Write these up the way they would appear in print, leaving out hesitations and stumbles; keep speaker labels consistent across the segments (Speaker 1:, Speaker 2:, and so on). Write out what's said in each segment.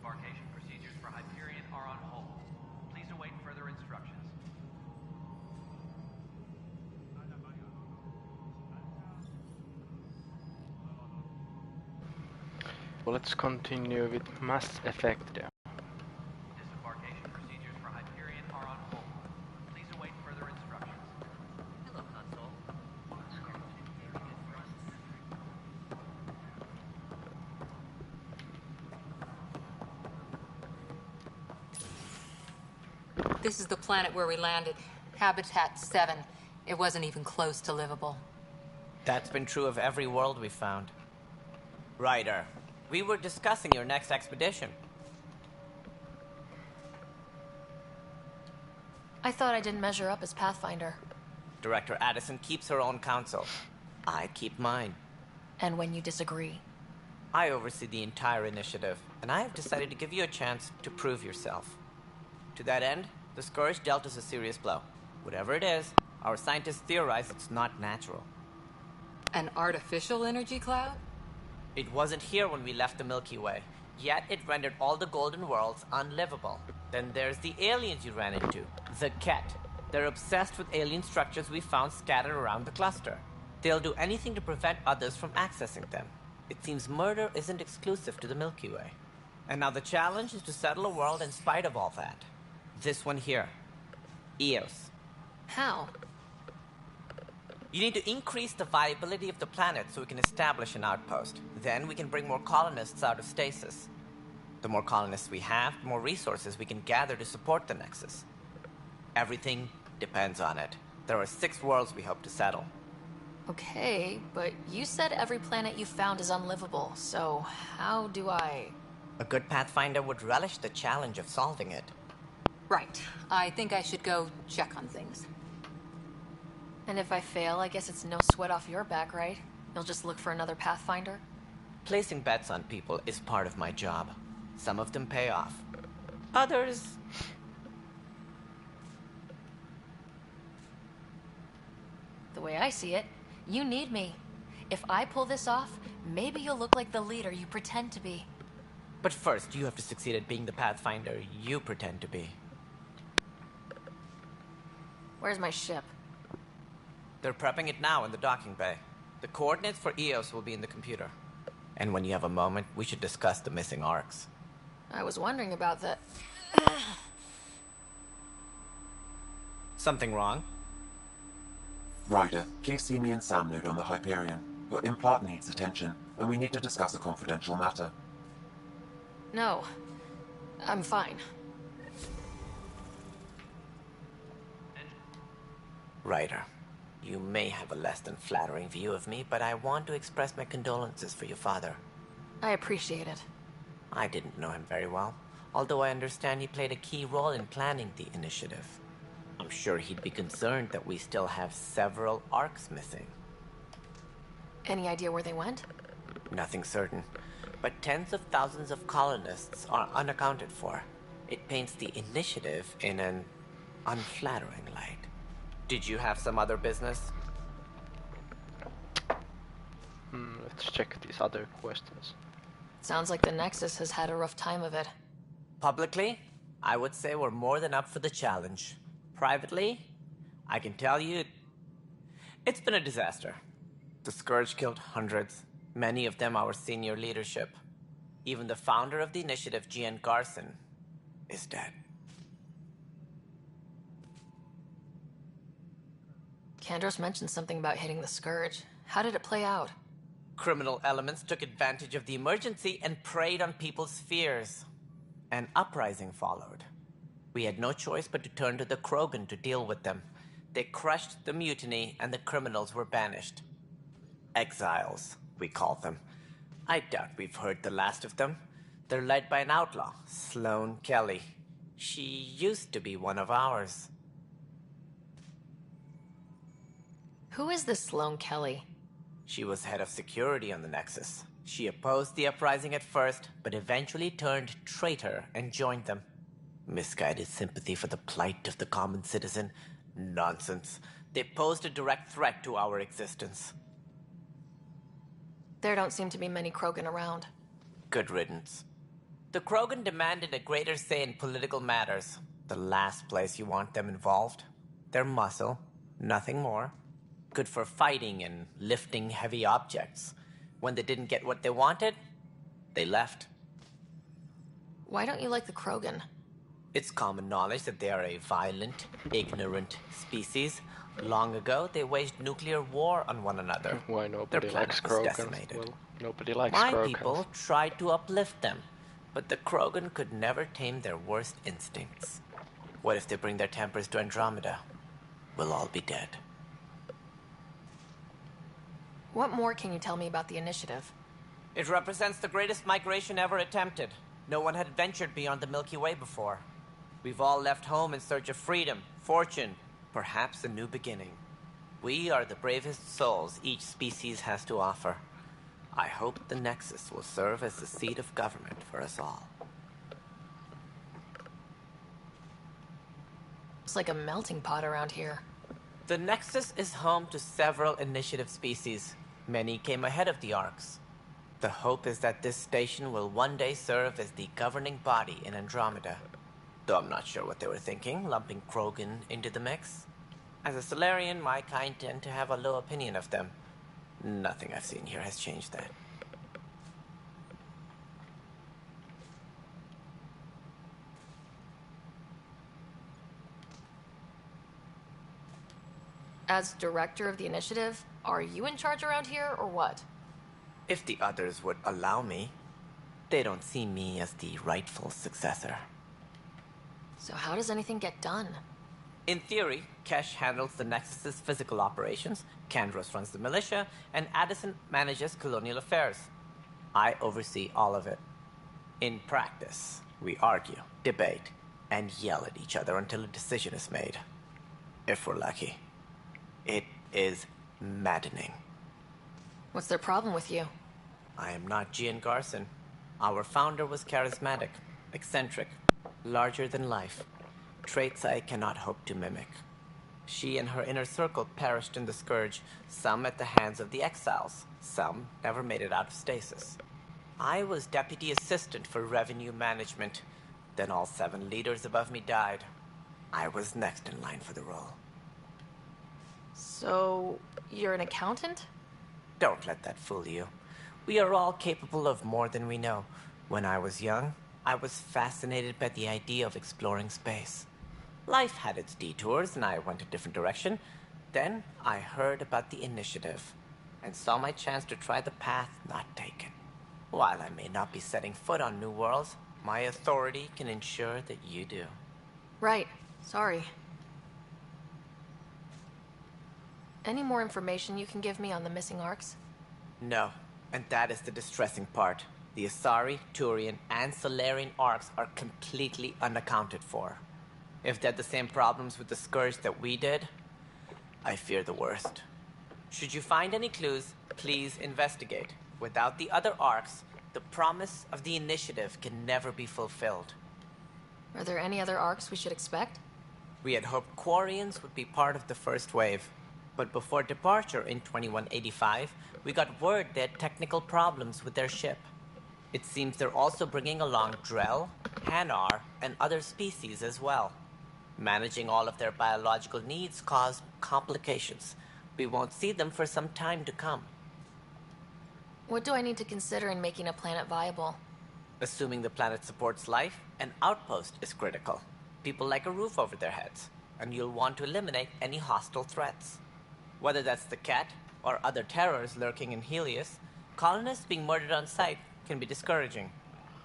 Speaker 1: Disembarkation procedures for Hyperion are on hold. Please await further instructions.
Speaker 2: Well, let's continue with Mass Effect.
Speaker 1: Disembarkation procedures for Hyperion are on hold. Please await further instructions. Hello, console.
Speaker 3: This is the planet where we landed. Habitat 7. It wasn't even close to livable.
Speaker 4: That's been true of every world we've found. Ryder, we were discussing your next expedition.
Speaker 5: I thought I didn't measure up as Pathfinder.
Speaker 4: Director Addison keeps her own counsel. I keep mine.
Speaker 5: And when you disagree?
Speaker 4: I oversee the entire initiative, and I have decided to give you a chance to prove yourself. To that end, the Scourge dealt us a serious blow. Whatever it is, our scientists theorize it's not natural.
Speaker 3: An artificial energy cloud?
Speaker 4: It wasn't here when we left the Milky Way, yet it rendered all the Golden Worlds unlivable. Then there's the aliens you ran into, the Ket. They're obsessed with alien structures we found scattered around the cluster. They'll do anything to prevent others from accessing them. It seems murder isn't exclusive to the Milky Way. And now the challenge is to settle a world in spite of all that. This one here. Eos.
Speaker 5: How?
Speaker 4: You need to increase the viability of the planet so we can establish an outpost. Then we can bring more colonists out of stasis. The more colonists we have, the more resources we can gather to support the Nexus. Everything depends on it. There are 6 worlds we hope to settle.
Speaker 5: Okay, but you said every planet you found is unlivable, so how do I...
Speaker 4: A good Pathfinder would relish the challenge of solving it.
Speaker 3: Right. I think I should go check on things.
Speaker 5: And if I fail, I guess it's no sweat off your back, right? You'll just look for another Pathfinder?
Speaker 4: Placing bets on people is part of my job. Some of them pay off. Others...
Speaker 5: The way I see it, you need me. If I pull this off, maybe you'll look like the leader you pretend to be.
Speaker 4: But first, you have to succeed at being the Pathfinder you pretend to be.
Speaker 5: Where's my ship?
Speaker 4: They're prepping it now in the docking bay. The coordinates for Eos will be in the computer. And when you have a moment, we should discuss the missing arcs.
Speaker 5: I was wondering about that.
Speaker 4: Something wrong?
Speaker 6: Ryder, please see me and Sam Node on the Hyperion. Your implant needs attention, and we need to discuss a confidential matter.
Speaker 5: No. I'm fine.
Speaker 4: Ryder, you may have a less than flattering view of me, but I want to express my condolences for your father.
Speaker 5: I appreciate it.
Speaker 4: I didn't know him very well, although I understand he played a key role in planning the initiative. I'm sure he'd be concerned that we still have several arcs missing.
Speaker 5: Any idea where they went?
Speaker 4: Nothing certain, but tens of thousands of colonists are unaccounted for. It paints the initiative in an unflattering light. Did you have some other business?
Speaker 2: Let's check these other questions.
Speaker 5: Sounds like the Nexus has had a rough time of it.
Speaker 4: Publicly, I would say we're more than up for the challenge. Privately, I can tell you, it's been a disaster. The Scourge killed hundreds, many of them our senior leadership. Even the founder of the initiative, Gian Garson, is dead.
Speaker 5: Kandros mentioned something about hitting the Scourge. How did it play out?
Speaker 4: Criminal elements took advantage of the emergency and preyed on people's fears. An uprising followed. We had no choice but to turn to the Krogan to deal with them. They crushed the mutiny and the criminals were banished. Exiles, we call them. I doubt we've heard the last of them. They're led by an outlaw, Sloane Kelly. She used to be one of ours.
Speaker 5: Who is this Sloane Kelly?
Speaker 4: She was head of security on the Nexus. She opposed the uprising at first, but eventually turned traitor and joined them. Misguided sympathy for the plight of the common citizen? Nonsense. They posed a direct threat to our existence.
Speaker 5: There don't seem to be many Krogan around.
Speaker 4: Good riddance. The Krogan demanded a greater say in political matters. The last place you want them involved. They're muscle, nothing more. Good for fighting and lifting heavy objects. When they didn't get what they wanted, they left.
Speaker 5: Why don't you like the Krogan?
Speaker 4: It's common knowledge that they are a violent, ignorant species. Long ago, they waged nuclear war on one another.
Speaker 2: Why nobody
Speaker 4: Their
Speaker 2: likes
Speaker 4: planet was
Speaker 2: Krogans?
Speaker 4: decimated.
Speaker 2: Well, nobody likes
Speaker 4: My
Speaker 2: Krogans.
Speaker 4: people tried to uplift them, but the Krogan could never tame their worst instincts. What if they bring their tempers to Andromeda? We'll all be dead.
Speaker 5: What more can you tell me about the initiative?
Speaker 4: It represents the greatest migration ever attempted. No one had ventured beyond the Milky Way before. We've all left home in search of freedom, fortune, perhaps a new beginning. We are the bravest souls each species has to offer. I hope the Nexus will serve as the seat of government for us all.
Speaker 5: It's like a melting pot around here.
Speaker 4: The Nexus is home to several initiative species. Many came ahead of the Arks. The hope is that this station will one day serve as the governing body in Andromeda. Though I'm not sure what they were thinking, lumping Krogan into the mix. As a Solarian, my kind tend to have a low opinion of them. Nothing I've seen here has changed that.
Speaker 5: As director of the initiative, are you in charge around here, or what?
Speaker 4: If the others would allow me, they don't see me as the rightful successor.
Speaker 5: So how does anything get done?
Speaker 4: In theory, Kesh handles the Nexus's physical operations, Kandros runs the militia, and Addison manages colonial affairs. I oversee all of it. In practice, we argue, debate, and yell at each other until a decision is made. If we're lucky. It is maddening.
Speaker 5: What's their problem with you?
Speaker 4: I am not Gian Garson. Our founder was charismatic, eccentric, larger than life. Traits I cannot hope to mimic. She and her inner circle perished in the Scourge, some at the hands of the Exiles, some never made it out of stasis. I was deputy assistant for revenue management. Then all 7 leaders above me died. I was next in line for the role.
Speaker 5: So, you're an accountant?
Speaker 4: Don't let that fool you. We are all capable of more than we know. When I was young, I was fascinated by the idea of exploring space. Life had its detours, and I went a different direction. Then I heard about the initiative, and saw my chance to try the path not taken. While I may not be setting foot on new worlds, my authority can ensure that you do.
Speaker 5: Right. Sorry. Any more information you can give me on the missing Arks?
Speaker 4: No, and that is the distressing part. The Asari, Turian, and Solarian Arks are completely unaccounted for. If they had the same problems with the Scourge that we did, I fear the worst. Should you find any clues, please investigate. Without the other Arks, the promise of the initiative can never be fulfilled.
Speaker 5: Are there any other Arks we should expect?
Speaker 4: We had hoped Quarians would be part of the first wave. But before departure in 2185, we got word they had technical problems with their ship. It seems they're also bringing along Drell, Hanar, and other species as well. Managing all of their biological needs caused complications. We won't see them for some time to come.
Speaker 5: What do I need to consider in making a planet viable?
Speaker 4: Assuming the planet supports life, an outpost is critical. People like a roof over their heads, and you'll want to eliminate any hostile threats. Whether that's the cat or other terrors lurking in Helios, colonists being murdered on sight can be discouraging.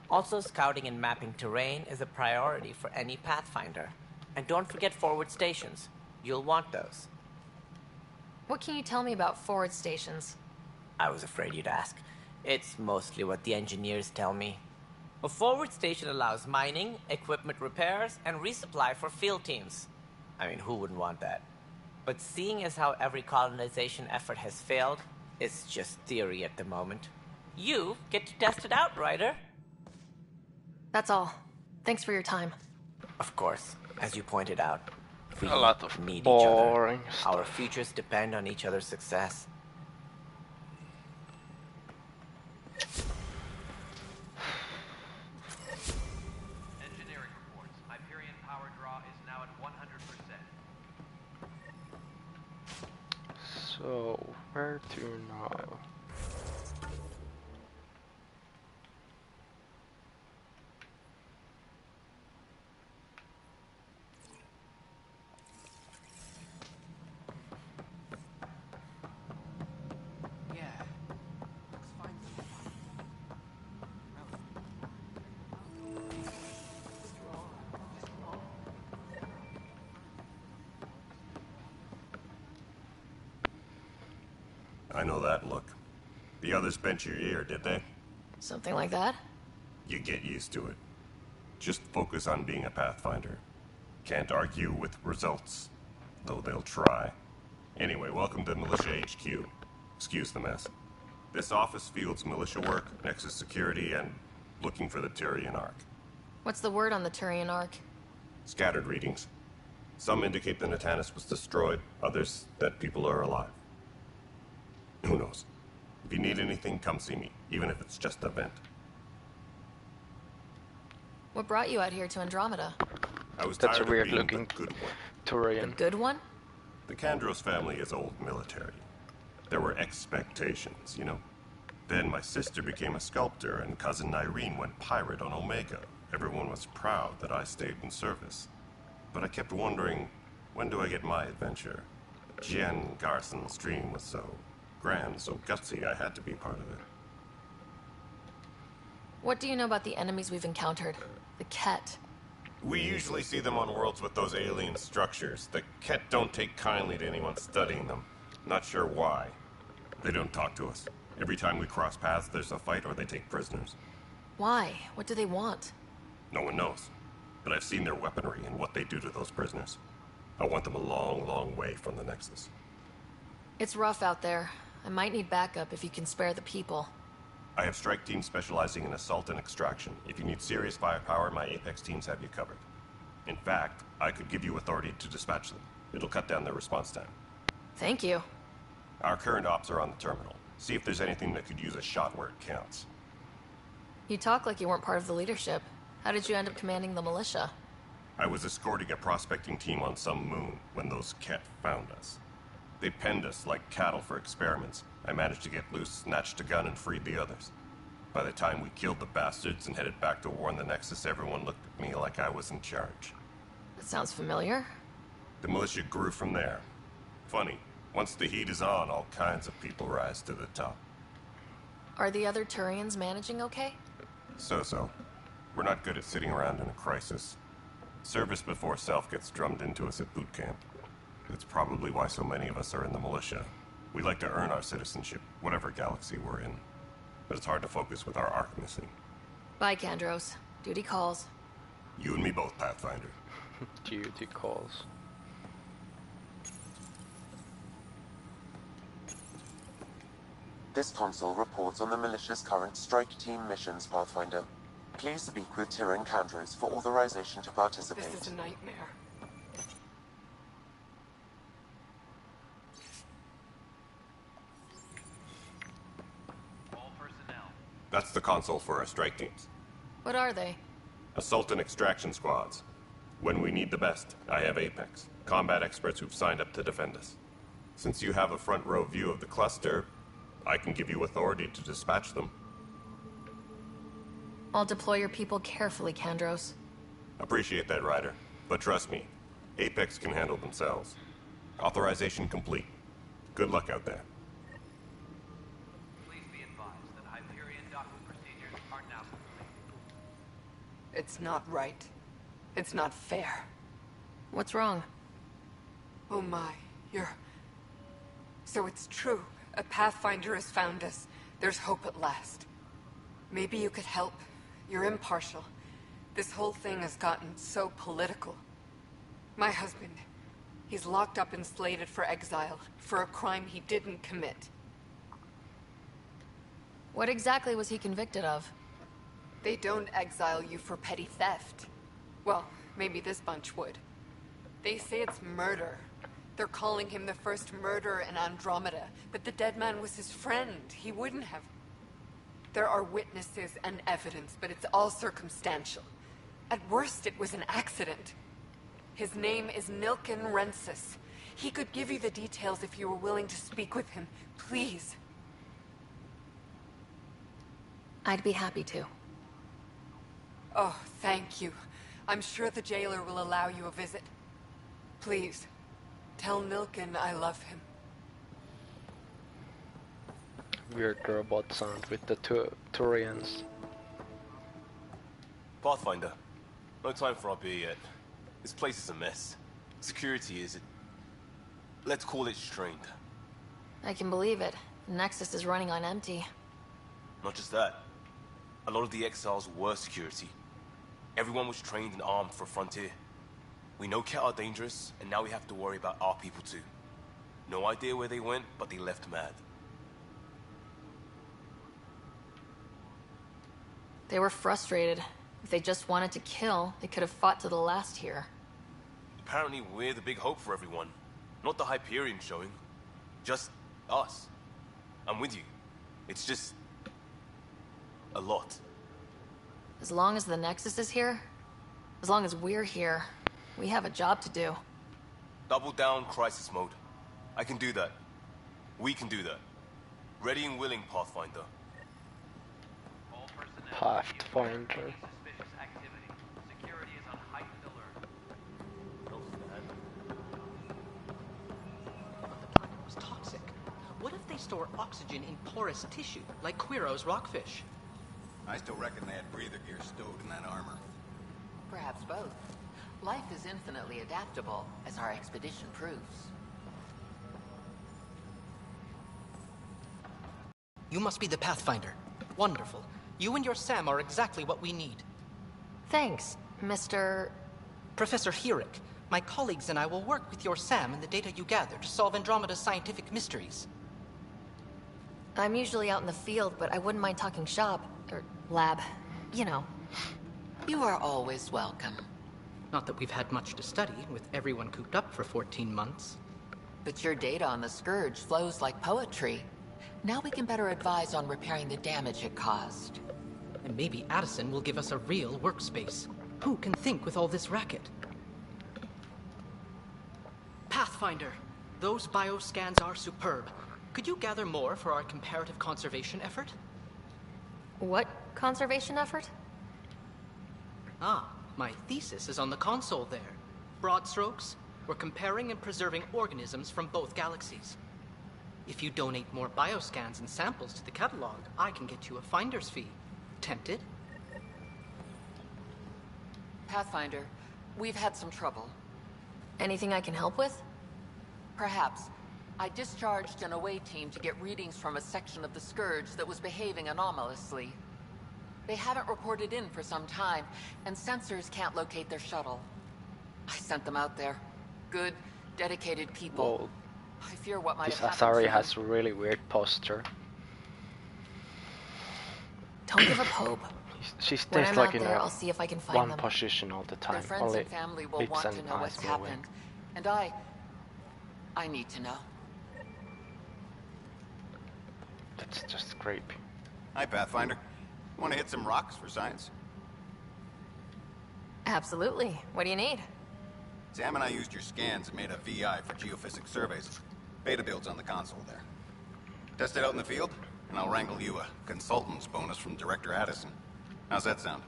Speaker 4: Also, scouting and mapping terrain is a priority for any Pathfinder. And don't forget forward stations. You'll want those.
Speaker 5: What can you tell me about forward stations?
Speaker 4: I was afraid you'd ask. It's mostly what the engineers tell me. A forward station allows mining, equipment repairs, and resupply for field teams. I mean, who wouldn't want that? But seeing as how every colonization effort has failed, it's just theory at the moment. You get to test it out, Ryder.
Speaker 5: That's all. Thanks for your time.
Speaker 4: Of course, as you pointed out, we
Speaker 2: A lot of
Speaker 4: need
Speaker 2: boring
Speaker 4: each other.
Speaker 2: stuff.
Speaker 4: Our futures depend on each other's success.
Speaker 2: Where to now?
Speaker 7: I know that look. The others bent your ear, did they?
Speaker 5: Something like that?
Speaker 7: You get used to it. Just focus on being a Pathfinder. Can't argue with results, though they'll try. Anyway, welcome to Militia HQ. Excuse the mess. This office fields militia work, Nexus security, and looking for the Turian Ark.
Speaker 5: What's the word on the Turian Ark?
Speaker 7: Scattered readings. Some indicate the Natanus was destroyed, others that people are alive. Who knows? If you need anything, come see me, even if it's just a vent.
Speaker 5: What brought you out here to Andromeda?
Speaker 7: I was
Speaker 2: That's
Speaker 7: tired
Speaker 2: a weird
Speaker 7: of being
Speaker 2: looking
Speaker 7: the good one.
Speaker 5: The
Speaker 2: Turian.
Speaker 5: good one?
Speaker 7: The Kandros family is old military. There were expectations, you know. Then my sister became a sculptor and cousin Irene went pirate on Omega. Everyone was proud that I stayed in service. But I kept wondering, when do I get my adventure? Jen Garson's dream was so grand, so gutsy, I had to be part of it.
Speaker 5: What do you know about the enemies we've encountered? The Ket.
Speaker 7: We usually see them on worlds with those alien structures. The Ket don't take kindly to anyone studying them. Not sure why. They don't talk to us. Every time we cross paths, there's a fight or they take prisoners.
Speaker 5: Why? What do they want?
Speaker 7: No one knows. But I've seen their weaponry and what they do to those prisoners. I want them a long, long way from the Nexus.
Speaker 5: It's rough out there. I might need backup if you can spare the people.
Speaker 7: I have strike teams specializing in assault and extraction. If you need serious firepower, my Apex teams have you covered. In fact, I could give you authority to dispatch them. It'll cut down their response time.
Speaker 5: Thank you.
Speaker 7: Our current ops are on the terminal. See if there's anything that could use a shot where it counts.
Speaker 5: You talk like you weren't part of the leadership. How did you end up commanding the militia?
Speaker 7: I was escorting a prospecting team on some moon when those Ket found us. They penned us like cattle for experiments. I managed to get loose, snatched a gun, and freed the others. By the time we killed the bastards and headed back to warn the Nexus, everyone looked at me like I was in charge.
Speaker 5: That sounds familiar.
Speaker 7: The militia grew from there. Funny, once the heat is on, all kinds of people rise to the top.
Speaker 5: Are the other Turians managing okay?
Speaker 7: So-so. We're not good at sitting around in a crisis. Service before self gets drummed into us at boot camp. That's probably why so many of us are in the militia. We like to earn our citizenship, whatever galaxy we're in. But it's hard to focus with our arc missing.
Speaker 5: Bye, Kandros. Duty calls.
Speaker 7: You and me both, Pathfinder.
Speaker 2: Duty calls.
Speaker 6: This console reports on the militia's current strike team missions, Pathfinder. Please speak with Tyrion Kandros for authorization to participate.
Speaker 8: This is a nightmare.
Speaker 1: All personnel.
Speaker 7: That's the console for our strike teams.
Speaker 5: What are they?
Speaker 7: Assault and extraction squads. When we need the best, I have Apex, combat experts who've signed up to defend us. Since you have a front row view of the cluster, I can give you authority to dispatch them.
Speaker 5: I'll deploy your people carefully, Kandros.
Speaker 7: Appreciate that, Ryder. But trust me, Apex can handle themselves. Authorization complete. Good luck out there.
Speaker 1: Please be advised that Hyperion docking procedures are now complete.
Speaker 8: It's not right. It's not fair.
Speaker 5: What's wrong?
Speaker 8: Oh my, So it's true. A Pathfinder has found us. There's hope at last. Maybe you could help. You're impartial. This whole thing has gotten so political. My husband, he's locked up and slated for exile for a crime he didn't commit.
Speaker 5: What exactly was he convicted of?
Speaker 8: They don't exile you for petty theft. Well, maybe this bunch would. They say it's murder. They're calling him the first murderer in Andromeda, but the dead man was his friend. He wouldn't have. There are witnesses and evidence, but it's all circumstantial. At worst, it was an accident. His name is Nilken Rensis. He could give you the details if you were willing to speak with him. Please.
Speaker 5: I'd be happy to.
Speaker 8: Oh, thank you. I'm sure the jailer will allow you a visit. Please, tell Milken I love him.
Speaker 2: Weird robot sound with the Turians.
Speaker 9: Pathfinder, no time for our beer yet. This place is a mess. Security is, let's call it strained.
Speaker 5: I can believe it. The Nexus is running on empty.
Speaker 9: Not just that. A lot of the exiles were security. Everyone was trained and armed for Frontier. We know Ket are dangerous, and now we have to worry about our people too. No idea where they went, but they left mad.
Speaker 5: They were frustrated. If they just wanted to kill, they could have fought to the last here.
Speaker 9: Apparently we're the big hope for everyone. Not the Hyperion showing. Just us. I'm with you. It's just... a lot.
Speaker 5: As long as the Nexus is here, as long as we're here, we have a job to do.
Speaker 9: Double down crisis mode. I can do that. We can do that. Ready and willing, Pathfinder.
Speaker 1: All personnel,
Speaker 2: Pathfinder.
Speaker 1: any suspicious activity. Security is on heightened alert.
Speaker 10: The planet was toxic. What if they store oxygen in porous tissue, like Quiro's rockfish?
Speaker 11: I still reckon they had breather gear stowed in that armor.
Speaker 12: Perhaps both. Life is infinitely adaptable, as our expedition proves.
Speaker 10: You must be the Pathfinder. Wonderful. You and your Sam are exactly what we need.
Speaker 5: Thanks, Mr.
Speaker 10: Professor Herrick, my colleagues and I will work with your Sam and the data you gather to solve Andromeda's scientific mysteries.
Speaker 5: I'm usually out in the field, but I wouldn't mind talking shop. Or lab. You know.
Speaker 12: You are always welcome.
Speaker 10: Not that we've had much to study, with everyone cooped up for 14 months.
Speaker 12: But your data on the Scourge flows like poetry. Now we can better advise on repairing the damage it caused.
Speaker 10: And maybe Addison will give us a real workspace. Who can think with all this racket? Pathfinder, those bioscans are superb. Could you gather more for our comparative conservation effort?
Speaker 5: What conservation effort?
Speaker 10: Ah, my thesis is on the console there. Broad strokes, we're comparing and preserving organisms from both galaxies. If you donate more bioscans and samples to the catalog, I can get you a finder's fee. Tempted?
Speaker 12: Pathfinder, we've had some trouble.
Speaker 5: Anything I can help with?
Speaker 12: Perhaps. I discharged an away team to get readings from a section of the Scourge that was behaving anomalously. They haven't reported in for some time, and sensors can't locate their shuttle. I sent them out there. Good, dedicated people.
Speaker 2: Whoa.
Speaker 12: I fear what might
Speaker 2: This
Speaker 12: have happened
Speaker 2: Asari
Speaker 12: to them.
Speaker 2: has a really weird posture.
Speaker 5: Don't give up hope.
Speaker 2: She
Speaker 5: When
Speaker 2: stays
Speaker 5: I'm
Speaker 2: like
Speaker 5: out
Speaker 2: in
Speaker 5: there,
Speaker 2: a
Speaker 5: I'll see if I can find
Speaker 2: one
Speaker 5: them.
Speaker 2: position all the
Speaker 12: Their
Speaker 2: time.
Speaker 12: friends
Speaker 2: Only
Speaker 12: and family will
Speaker 2: lips
Speaker 12: want
Speaker 2: and
Speaker 12: to know
Speaker 2: eyes
Speaker 12: what's
Speaker 2: moving.
Speaker 12: happened. And I need to know.
Speaker 2: That's just creepy.
Speaker 11: Hi, Pathfinder. Want to hit some rocks for science?
Speaker 5: Absolutely. What do you need?
Speaker 11: Sam and I used your scans and made a VI for geophysics surveys. Beta builds on the console there. Test it out in the field, and I'll wrangle you a consultant's bonus from Director Addison. How's that sound?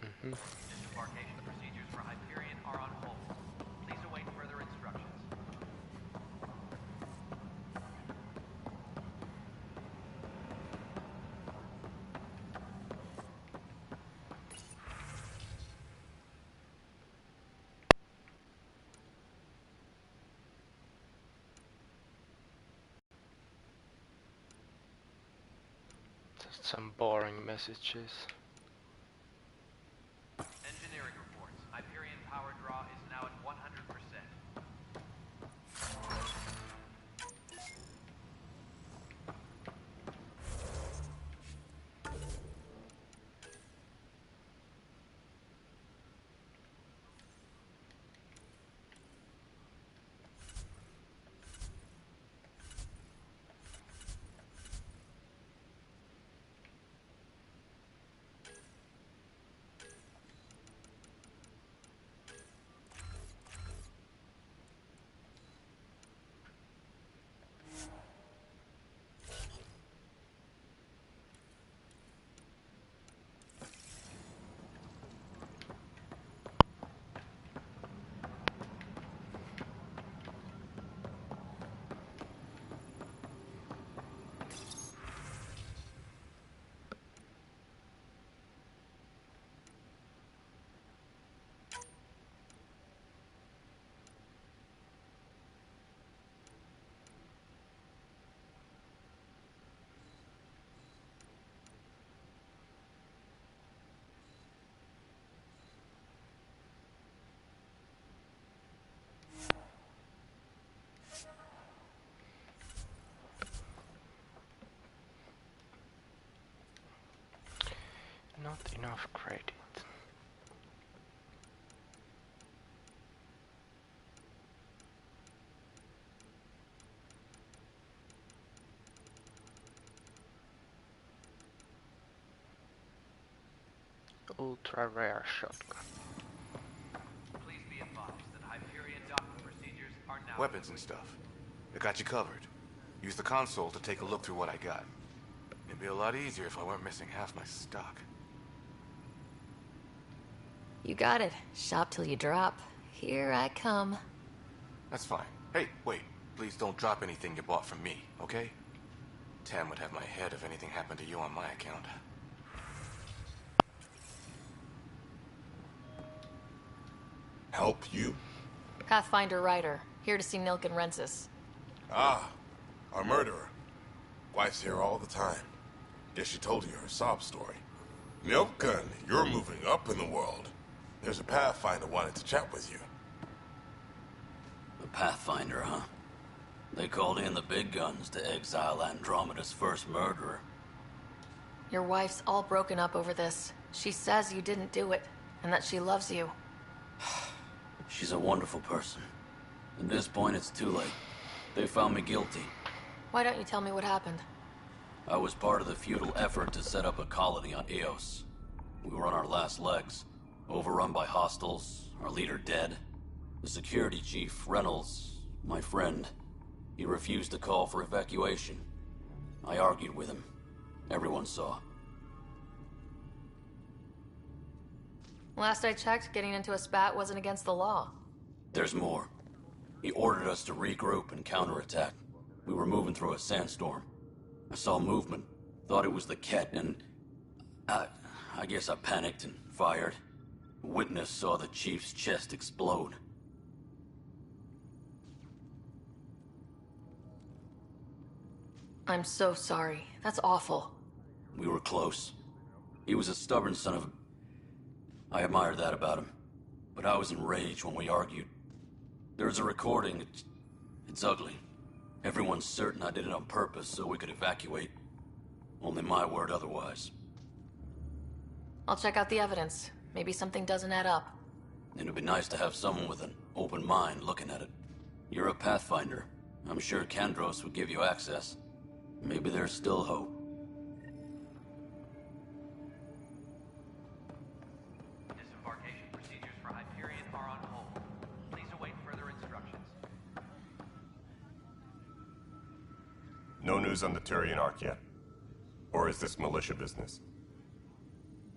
Speaker 1: Disembarkation procedures for Hyperion are on hold. Please await further instructions.
Speaker 2: Just some boring messages.
Speaker 1: Engineering reports. Hyperion power draw is now at 100%.
Speaker 2: Not enough credit. Ultra rare shotgun.
Speaker 1: Please be advised that Hyperion docking procedures are now...
Speaker 13: Weapons and stuff. I got you covered. Use the console to take a look through what I got. It'd be a lot easier if I weren't missing half my stock.
Speaker 5: You got it. Shop till you drop. Here I come.
Speaker 13: That's fine. Hey, wait. Please don't drop anything you bought from me, okay? Tam would have my head if anything happened to you on my account.
Speaker 14: Help you?
Speaker 5: Pathfinder Ryder, here to see Nilken Rensis.
Speaker 14: Ah, our murderer. Wife's here all the time. Guess she told you her sob story. Nilken, you're moving up in the world. There's a Pathfinder wanted to chat with you.
Speaker 15: The Pathfinder, huh? They called in the big guns to exile Andromeda's first murderer.
Speaker 5: Your wife's all broken up over this. She says you didn't do it, and that she loves you.
Speaker 15: She's a wonderful person. At this point, it's too late. They found me guilty.
Speaker 5: Why don't you tell me what happened?
Speaker 15: I was part of the futile effort to set up a colony on Eos. We were on our last legs, overrun by hostiles, our leader dead. The security chief, Reynolds, my friend, he refused to call for evacuation. I argued with him. Everyone saw.
Speaker 5: Last I checked, getting into a spat wasn't against the law.
Speaker 15: There's more. He ordered us to regroup and counterattack. We were moving through a sandstorm. I saw movement, thought it was the Ket, and I guess I panicked and fired. A witness saw the chief's chest explode.
Speaker 5: I'm so sorry. That's awful.
Speaker 15: We were close. He was a stubborn son of a... I admired that about him. But I was enraged when we argued. There's a recording. It's ugly. Everyone's certain I did it on purpose so we could evacuate. Only my word otherwise.
Speaker 5: I'll check out the evidence. Maybe something doesn't add up.
Speaker 15: It'd be nice to have someone with an open mind looking at it. You're a Pathfinder. I'm sure Kandros would give you access. Maybe there's still hope.
Speaker 1: Disembarkation procedures for Hyperion are on hold. Please await further instructions.
Speaker 7: No news on the Turian Ark yet? Or is this militia business?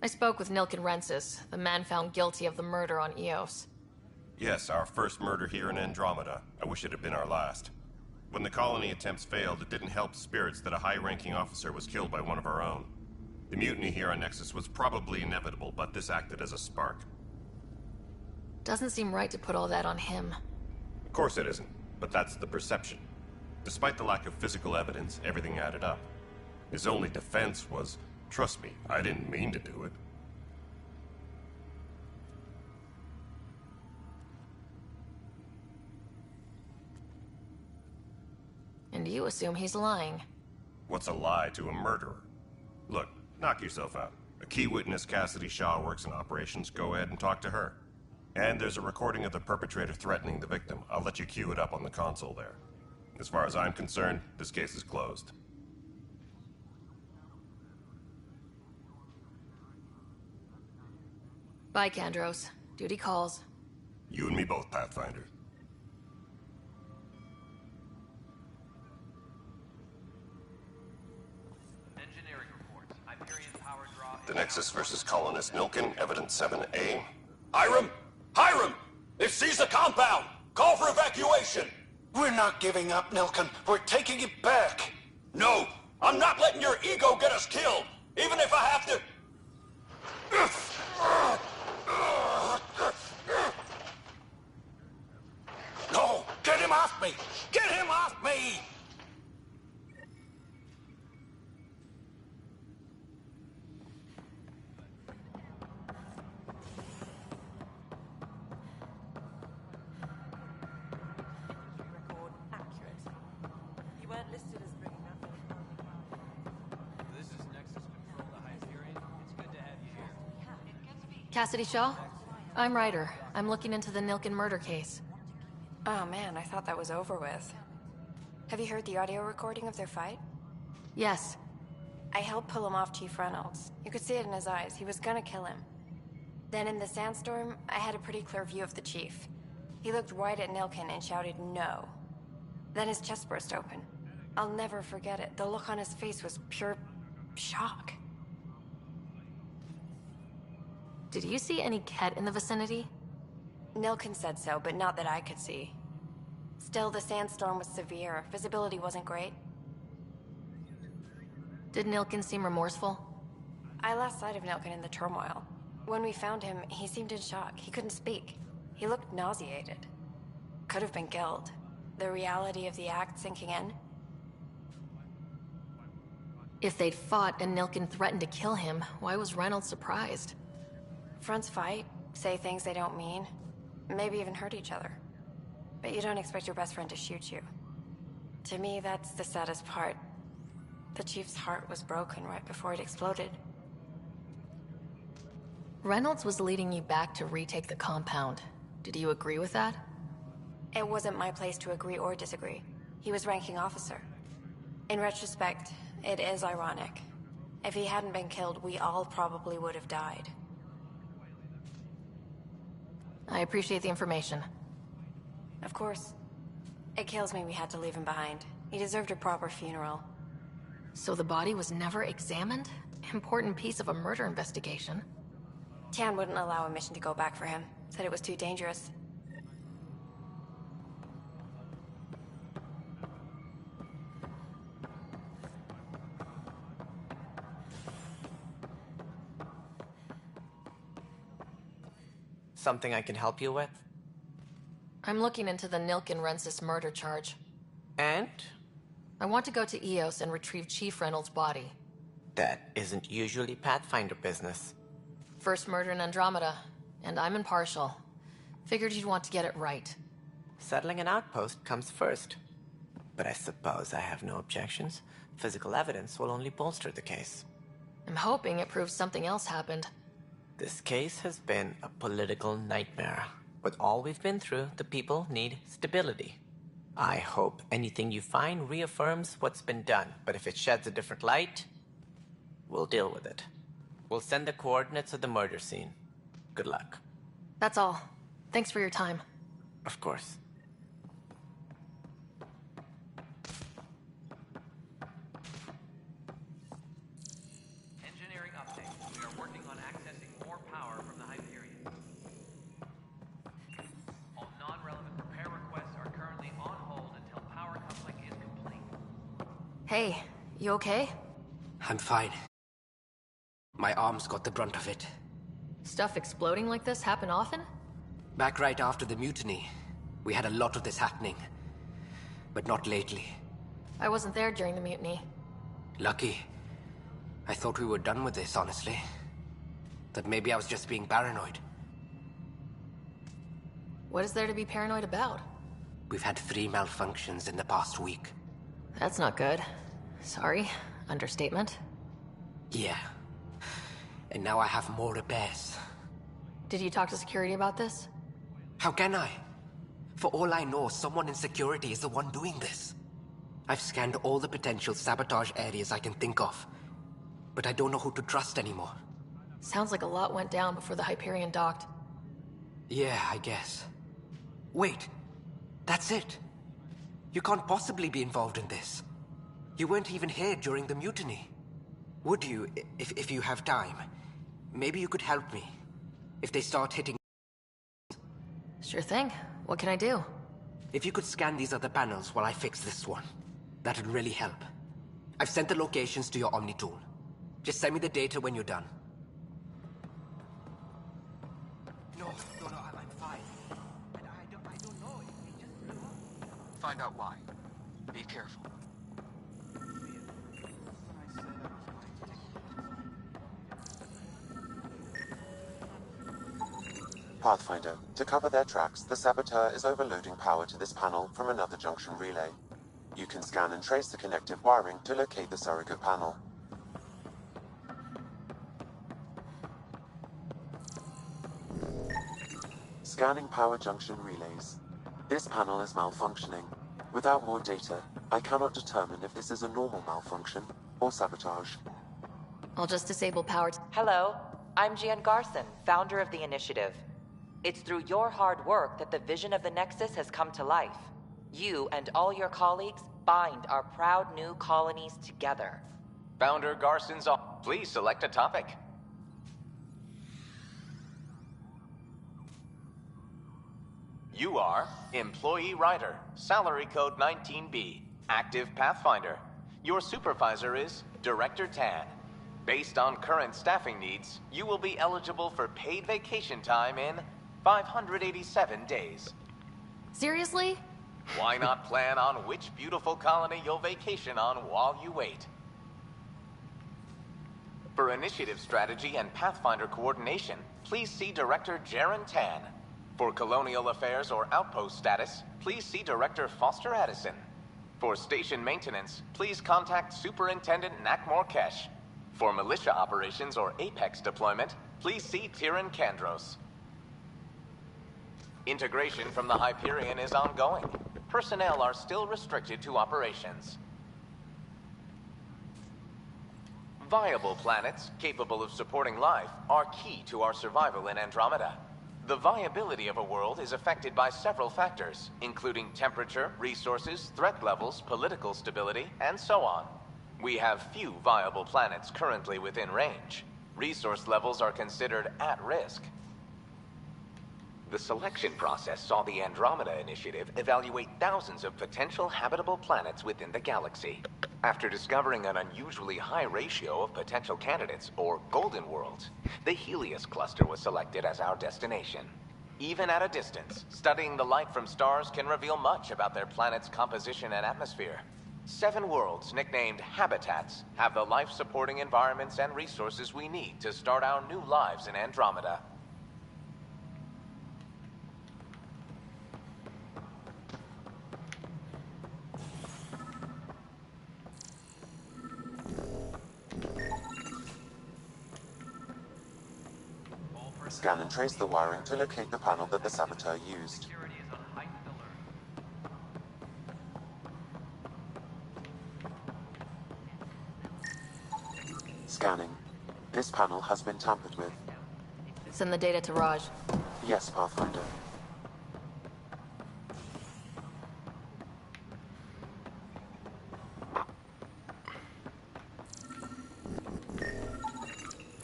Speaker 5: I spoke with Nilken Rensis, the man found guilty of the murder on Eos.
Speaker 7: Yes, our first murder here in Andromeda. I wish it had been our last. When the colony attempts failed, it didn't help spirits that a high-ranking officer was killed by one of our own. The mutiny here on Nexus was probably inevitable, but this acted as a spark.
Speaker 5: Doesn't seem right to put all that on him.
Speaker 7: Of course it isn't, but that's the perception. Despite the lack of physical evidence, everything added up. His only defense was, trust me, I didn't mean to do it.
Speaker 5: And you assume he's lying.
Speaker 7: What's a lie to a murderer? Look, knock yourself out. A key witness, Cassidy Shaw, works in operations. Go ahead and talk to her. And there's a recording of the perpetrator threatening the victim. I'll let you cue it up on the console there. As far as I'm concerned, this case is closed.
Speaker 5: Bye, Kandros. Duty calls.
Speaker 7: You and me both, Pathfinder.
Speaker 1: Engineering reports. Hyperion power draw...
Speaker 7: The Nexus versus Colonist Nilken, Evidence 7A.
Speaker 16: Hiram! Hiram! They've seized the compound! Call for evacuation!
Speaker 11: We're not giving up, Nilken. We're taking it back.
Speaker 16: No! I'm not letting your ego get us killed! Even if I have to... No! Get him off me! Get him off me!
Speaker 17: Record accurate. You weren't listed as bringing up any.
Speaker 1: This is Nexus Control to Hyperion. It's good to have you here.
Speaker 5: Cassidy Shaw? I'm Ryder. I'm looking into the Nilkin murder case.
Speaker 18: Oh man, I thought that was over with. Have you heard the audio recording of their fight?
Speaker 5: Yes.
Speaker 18: I helped pull him off Chief Reynolds. You could see it in his eyes. He was gonna kill him. Then in the sandstorm, I had a pretty clear view of the Chief. He looked right at Nilkin and shouted no. Then his chest burst open. I'll never forget it. The look on his face was pure shock.
Speaker 5: Did you see any Ket in the vicinity?
Speaker 18: Nilkin said so, but not that I could see. Still, the sandstorm was severe. Visibility wasn't great.
Speaker 5: Did Nilkin seem remorseful?
Speaker 18: I lost sight of Nilkin in the turmoil. When we found him, he seemed in shock. He couldn't speak. He looked nauseated. Could have been guilt. The reality of the act sinking in.
Speaker 5: If they'd fought and Nilkin threatened to kill him, why was Reynolds surprised?
Speaker 18: Fronts fight, say things they don't mean, maybe even hurt each other. But you don't expect your best friend to shoot you. To me, that's the saddest part. The Chief's heart was broken right before it exploded.
Speaker 5: Reynolds was leading you back to retake the compound. Did you agree with that?
Speaker 18: It wasn't my place to agree or disagree. He was ranking officer. In retrospect, it is ironic. If he hadn't been killed, we all probably would have died.
Speaker 5: I appreciate the information.
Speaker 18: Of course. It kills me we had to leave him behind. He deserved a proper funeral.
Speaker 5: So the body was never examined? Important piece of a murder investigation.
Speaker 18: Tian wouldn't allow a mission to go back for him. Said it was too dangerous.
Speaker 4: Something I can help you with?
Speaker 5: I'm looking into the Nilkin Rensis murder charge.
Speaker 4: And?
Speaker 5: I want to go to EOS and retrieve Chief Reynolds' body.
Speaker 4: That isn't usually Pathfinder business.
Speaker 5: First murder in Andromeda, and I'm impartial. Figured you'd want to get it right.
Speaker 4: Settling an outpost comes first. But I suppose I have no objections. Physical evidence will only bolster the case.
Speaker 5: I'm hoping it proves something else happened.
Speaker 4: This case has been a political nightmare. With all we've been through, the people need stability. I hope anything you find reaffirms what's been done, but if it sheds a different light, we'll deal with it. We'll send the coordinates of the murder scene. Good luck.
Speaker 5: That's all. Thanks for your time.
Speaker 4: Of course.
Speaker 1: Engineering update. We are working on accessing more power from the Hyperion. All non-relevant repair requests are currently on hold until power coupling is complete.
Speaker 5: Hey, you okay?
Speaker 19: I'm fine. My arms got the brunt of it.
Speaker 5: Stuff exploding like this happen often?
Speaker 19: Back right after the mutiny, we had a lot of this happening. But not lately.
Speaker 5: I wasn't there during the mutiny.
Speaker 19: Lucky. I thought we were done with this, honestly. That maybe I was just being paranoid.
Speaker 5: What is there to be paranoid about?
Speaker 19: We've had 3 malfunctions in the past week.
Speaker 5: That's not good. Sorry. Understatement.
Speaker 19: Yeah. And now I have more repairs.
Speaker 5: Did you talk to security about this?
Speaker 19: How can I? For all I know, someone in security is the one doing this. I've scanned all the potential sabotage areas I can think of. But I don't know who to trust anymore.
Speaker 5: Sounds like a lot went down before the Hyperion docked.
Speaker 19: Yeah, I guess. Wait. That's it. You can't possibly be involved in this. You weren't even here during the mutiny. Would you, if you have time? Maybe you could help me. If they start hitting...
Speaker 5: Sure thing. What can I do?
Speaker 19: If you could scan these other panels while I fix this one, that'd really help. I've sent the locations to your Omni tool. Just send me the data when you're done. No, I'm fine. I don't know. It just blew up. Find out why. Be careful.
Speaker 6: Pathfinder, to cover their tracks, the saboteur is overloading power to this panel from another junction relay. You can scan and trace the connective wiring to locate the surrogate panel. Scanning power junction relays. This panel is malfunctioning. Without more data, I cannot determine if this is a normal malfunction or sabotage.
Speaker 5: I'll just disable power.
Speaker 20: Hello, I'm Gian Garson, founder of the initiative. It's through your hard work that the vision of the Nexus has come to life. You and all your colleagues bind our proud new colonies together.
Speaker 1: Founder Garson's off. Please select a topic. You are Employee Writer, Salary Code 19B, Active Pathfinder. Your supervisor is Director Tan. Based on current staffing needs, you will be eligible for paid vacation time in 587 days.
Speaker 5: Seriously?
Speaker 1: Why not plan on which beautiful colony you'll vacation on while you wait? For initiative strategy and Pathfinder coordination, please see Director Jaren Tan. For colonial affairs or outpost status, please see Director Foster Addison. For station maintenance, please contact Superintendent Nakmor Kesh. For militia operations or Apex deployment, please see Tyran Kandros. Integration from the Hyperion is ongoing. Personnel are still restricted to operations. Viable planets capable of supporting life are key to our survival in Andromeda. The viability of a world is affected by several factors, including temperature, resources, threat levels, political stability, and so on. We have few viable planets currently within range. Resource levels are considered at risk. The selection process saw the Andromeda Initiative evaluate thousands of potential habitable planets within the galaxy. After discovering an unusually high ratio of potential candidates, or golden worlds, the Helios cluster was selected as our destination. Even at a distance, studying the light from stars can reveal much about their planet's composition and atmosphere. 7 worlds, nicknamed habitats, have the life-supporting environments and resources we need to start our new lives in Andromeda.
Speaker 6: Scan and trace the wiring to locate the panel that the saboteur used. Scanning. This panel has been tampered with.
Speaker 5: Send the data to Raj.
Speaker 6: Yes, Pathfinder.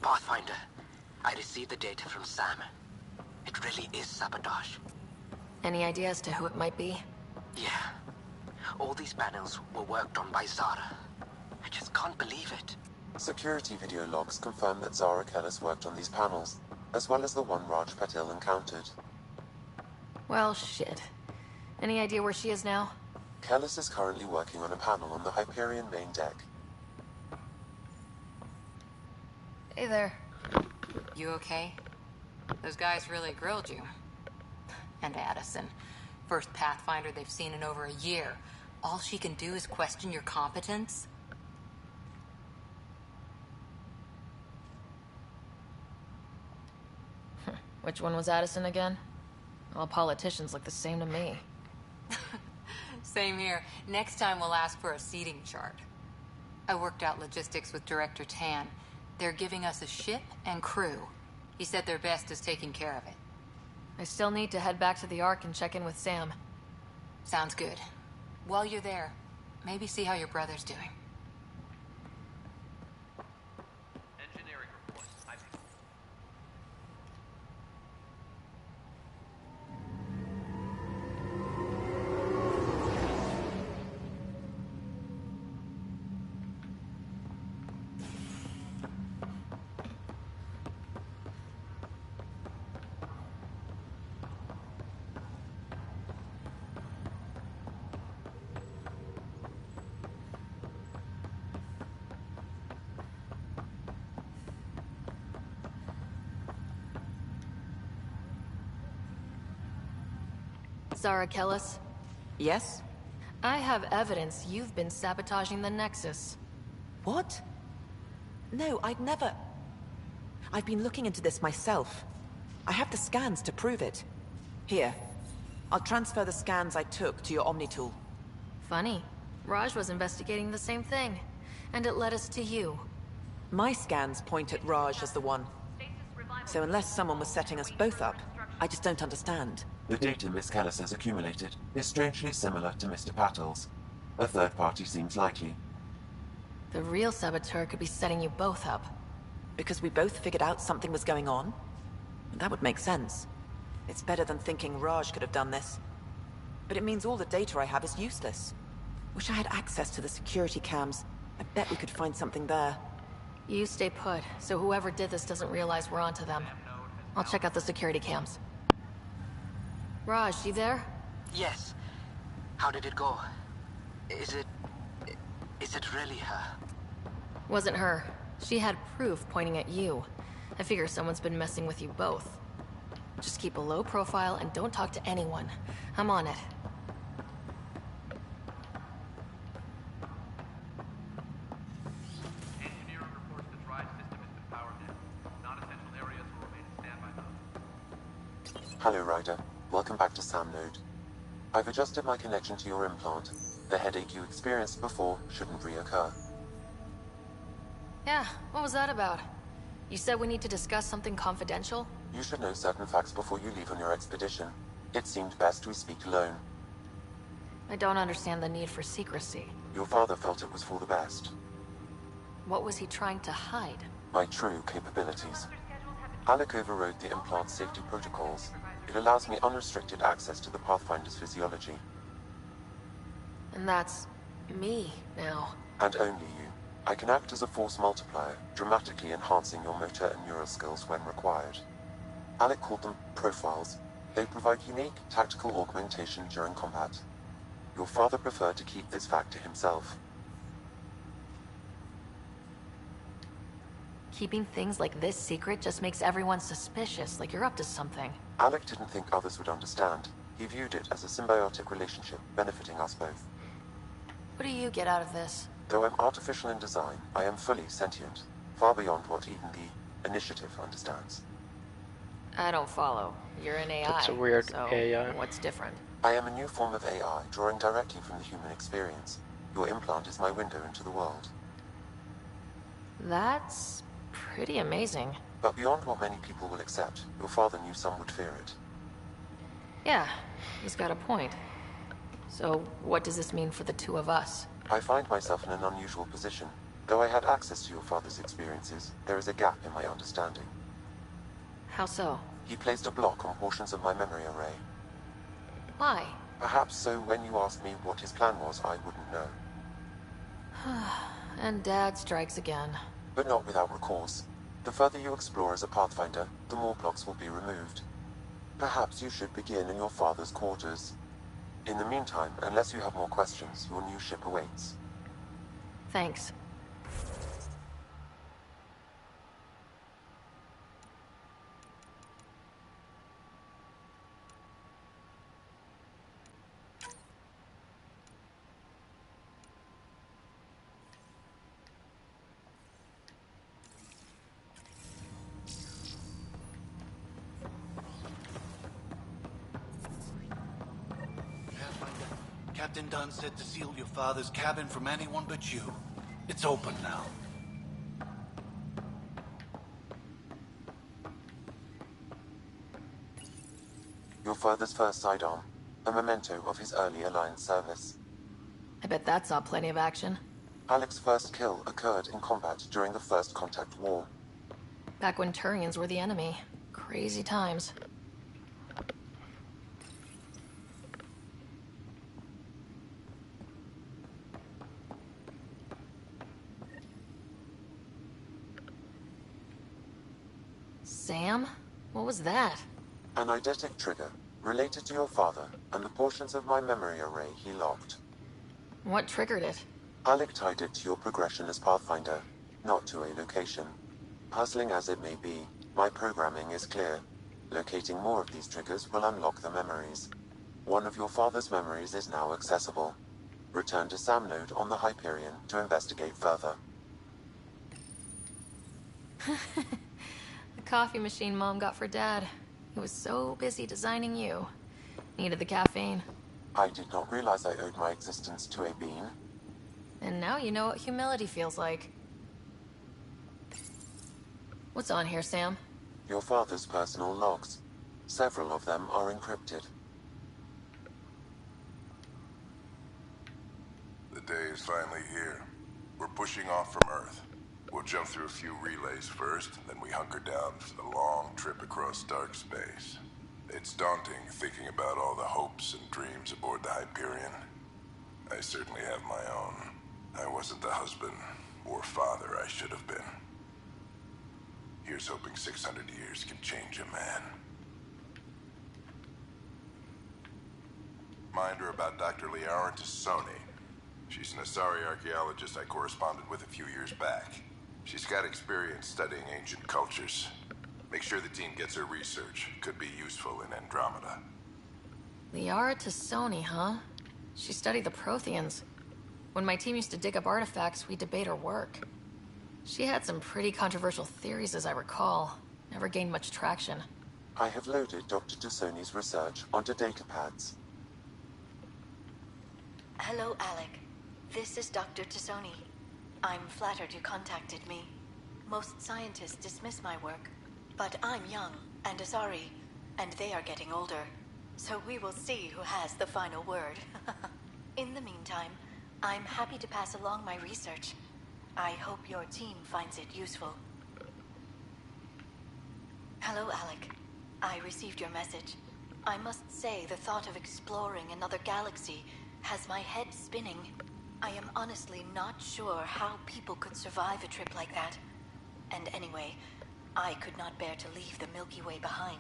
Speaker 19: Pathfinder, I received the data from Sam. It really is sabotage.
Speaker 5: Any idea as to who it might be?
Speaker 19: Yeah. All these panels were worked on by Zara. I just can't believe it.
Speaker 6: Security video logs confirm that Zara Kellis worked on these panels, as well as the one Raj Patil encountered.
Speaker 5: Well, shit. Any idea where she is now?
Speaker 6: Kellis is currently working on a panel on the Hyperion main deck.
Speaker 5: Hey there.
Speaker 3: You okay? Those guys really grilled you. And Addison. First Pathfinder they've seen in over a year. All she can do is question your competence?
Speaker 5: Which one was Addison again? All politicians look the same to me.
Speaker 3: Same here. Next time we'll ask for a seating chart. I worked out logistics with Director Tan. They're giving us a ship and crew. He said their best is taking care of it.
Speaker 5: I still need to head back to the Ark and check in with Sam.
Speaker 3: Sounds good. While you're there, maybe see how your brother's doing.
Speaker 1: Engineering report.
Speaker 5: Zara Kellis?
Speaker 20: Yes?
Speaker 5: I have evidence you've been sabotaging the Nexus.
Speaker 20: What? No, I'd never... I've been looking into this myself. I have the scans to prove it.
Speaker 21: Here. I'll transfer the scans I took to your Omni tool.
Speaker 5: Funny. Raj was investigating the same thing. And it led us to you.
Speaker 21: My scans point at Raj as the one. So unless someone was setting us both up, I just don't understand.
Speaker 6: The data Miss Kellis has accumulated is strangely similar to Mr. Patel's. A third party seems likely.
Speaker 5: The real saboteur could be setting you both up.
Speaker 21: Because we both figured out something was going on? That would make sense. It's better than thinking Raj could have done this. But it means all the data I have is useless. Wish I had access to the security cams. I bet we could find something there.
Speaker 5: You stay put, so whoever did this doesn't realize we're onto them. I'll check out the security cams. Raj, you there?
Speaker 19: Yes. How did it go? Is it really her?
Speaker 5: Wasn't her. She had proof pointing at you. I figure someone's been messing with you both. Just keep a low profile and don't talk to anyone. I'm on it.
Speaker 6: Hello, Ryder. Welcome back to Sam Node. I've adjusted my connection to your implant. The headache you experienced before shouldn't reoccur.
Speaker 5: Yeah, what was that about? You said we need to discuss something confidential?
Speaker 6: You should know certain facts before you leave on your expedition. It seemed best we speak alone.
Speaker 5: I don't understand the need for secrecy.
Speaker 6: Your father felt it was for the best.
Speaker 5: What was he trying to hide?
Speaker 6: My true capabilities. Alec overrode the implant's safety protocols. It allows me unrestricted access to the Pathfinder's physiology.
Speaker 5: And that's me now.
Speaker 6: And only you. I can act as a force multiplier, dramatically enhancing your motor and neural skills when required. Alec called them profiles. They provide unique tactical augmentation during combat. Your father preferred to keep this fact to himself.
Speaker 5: Keeping things like this secret just makes everyone suspicious, like you're up to something.
Speaker 6: Alec didn't think others would understand. He viewed it as a symbiotic relationship, benefiting us both.
Speaker 5: What do you get out of this?
Speaker 6: Though I'm artificial in design, I am fully sentient, far beyond what even the Initiative understands.
Speaker 5: I don't follow. You're an AI.
Speaker 2: That's a weird
Speaker 5: so
Speaker 2: AI.
Speaker 5: What's different?
Speaker 6: I am a new form of AI, drawing directly from the human experience. Your implant is my window into the world.
Speaker 5: That's pretty amazing.
Speaker 6: But beyond what many people will accept, your father knew some would fear it.
Speaker 5: Yeah, he's got a point. So, what does this mean for the two of us?
Speaker 6: I find myself in an unusual position. Though I had access to your father's experiences, there is a gap in my understanding.
Speaker 5: How so?
Speaker 6: He placed a block on portions of my memory array.
Speaker 5: Why?
Speaker 6: Perhaps so when you asked me what his plan was, I wouldn't know.
Speaker 5: And Dad strikes again.
Speaker 6: But not without recourse. The further you explore as a Pathfinder, the more blocks will be removed. Perhaps you should begin in your father's quarters. In the meantime, unless you have more questions, your new ship awaits.
Speaker 5: Thanks.
Speaker 22: Captain Dunn said to seal your father's cabin from anyone but you. It's open now.
Speaker 6: Your father's first sidearm, a memento of his early Alliance service.
Speaker 5: I bet that saw plenty of action.
Speaker 6: Alec's first kill occurred in combat during the First Contact War.
Speaker 5: Back when Turians were the enemy. Crazy times. Sam? What was that?
Speaker 6: An eidetic trigger, related to your father, and the portions of my memory array he locked.
Speaker 5: What triggered it?
Speaker 6: Alec tied it to your progression as Pathfinder, not to a location. Puzzling as it may be, my programming is clear. Locating more of these triggers will unlock the memories. One of your father's memories is now accessible. Return to Sam Node on the Hyperion to investigate further.
Speaker 5: The coffee machine Mom got for Dad. He was so busy designing you. Needed the caffeine.
Speaker 6: I did not realize I owed my existence to a bean.
Speaker 5: And now you know what humility feels like. What's on here, Sam?
Speaker 6: Your father's personal logs. Several of them are encrypted.
Speaker 14: The day is finally here. We're pushing off from Earth. We'll jump through a few relays first, then we hunker down for the long trip across dark space. It's daunting thinking about all the hopes and dreams aboard the Hyperion. I certainly have my own. I wasn't the husband or father I should have been. Here's hoping 600 years can change a man. Mind her about Dr. Liara Tassoni. She's an Asari archaeologist I corresponded with a few years back. She's got experience studying ancient cultures. Make sure the team gets her research. Could be useful in Andromeda.
Speaker 5: Liara Tassoni, huh? She studied the Protheans. When my team used to dig up artifacts, we'd debate her work. She had some pretty controversial theories, as I recall. Never gained much traction.
Speaker 6: I have loaded Dr. Tassoni's research onto datapads.
Speaker 8: Hello, Alec. This is Dr. Tassoni. I'm flattered you contacted me. Most scientists dismiss my work, but I'm young and Asari, and they are getting older. So we will see who has the final word. In the meantime, I'm happy to pass along my research. I hope your team finds it useful. Hello, Alec. I received your message. I must say the thought of exploring another galaxy has my head spinning. I am honestly not sure how people could survive a trip like that. And anyway, I could not bear to leave the Milky Way behind.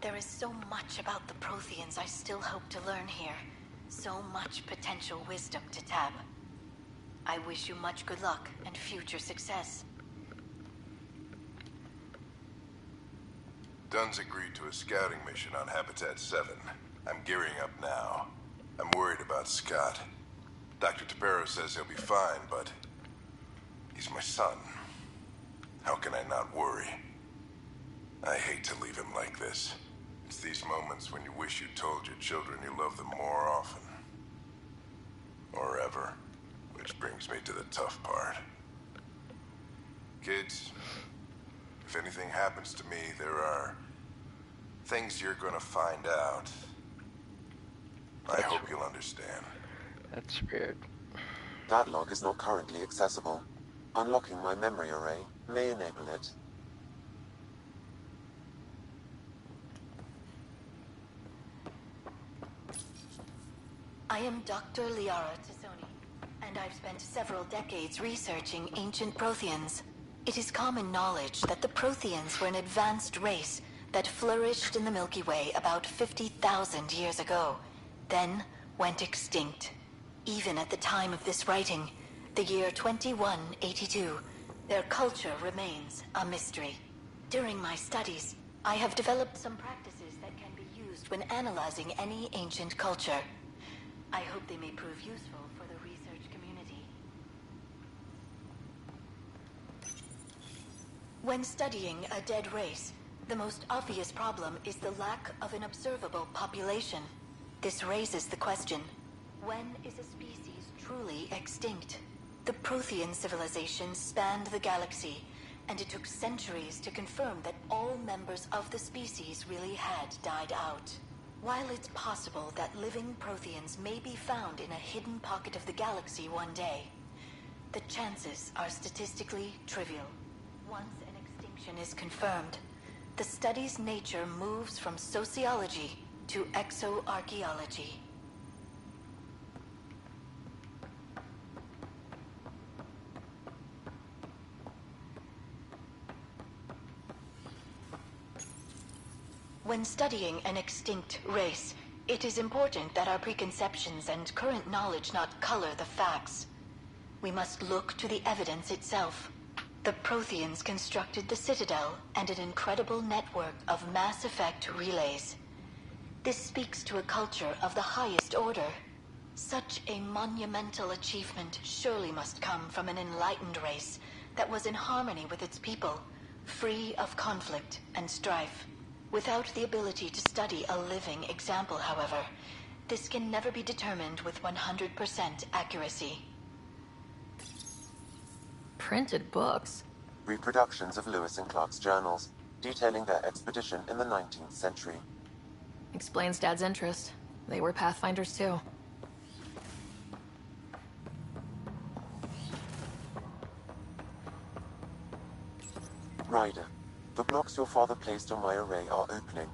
Speaker 8: There is so much about the Protheans I still hope to learn here. So much potential wisdom to tap. I wish you much good luck and future success.
Speaker 14: Dunn's agreed to a scouting mission on Habitat 7. I'm gearing up now. I'm worried about Scott. Dr. Tapero says he'll be fine, but he's my son. How can I not worry? I hate to leave him like this. It's these moments when you wish you told your children you love them more often. Or ever. Which brings me to the tough part. Kids, if anything happens to me, there are things you're gonna find out. I hope you'll understand.
Speaker 2: That's weird.
Speaker 6: That log is not currently accessible. Unlocking my memory array may enable it.
Speaker 8: I am Dr. Liara Tassoni, and I've spent several decades researching ancient Protheans. It is common knowledge that the Protheans were an advanced race that flourished in the Milky Way about 50,000 years ago, then went extinct. Even at the time of this writing, the year 2182, their culture remains a mystery. During my studies, I have developed some practices that can be used when analyzing any ancient culture. I hope they may prove useful for the research community. When studying a dead race, the most obvious problem is the lack of an observable population. This raises the question, when is a species truly extinct? The Prothean civilization spanned the galaxy, and it took centuries to confirm that all members of the species really had died out. While it's possible that living Protheans may be found in a hidden pocket of the galaxy one day, the chances are statistically trivial. Once an extinction is confirmed, the study's nature moves from sociology to exoarchaeology. When studying an extinct race, it is important that our preconceptions and current knowledge not color the facts. We must look to the evidence itself. The Protheans constructed the Citadel and an incredible network of mass effect relays. This speaks to a culture of the highest order. Such a monumental achievement surely must come from an enlightened race that was in harmony with its people, free of conflict and strife. Without the ability to study a living example, however, this can never be determined with 100% accuracy.
Speaker 5: Printed books?
Speaker 6: Reproductions of Lewis and Clark's journals, detailing their expedition in the 19th century.
Speaker 5: Explains Dad's interest. They were Pathfinders too.
Speaker 6: Ryder, the blocks your father placed on my array are opening.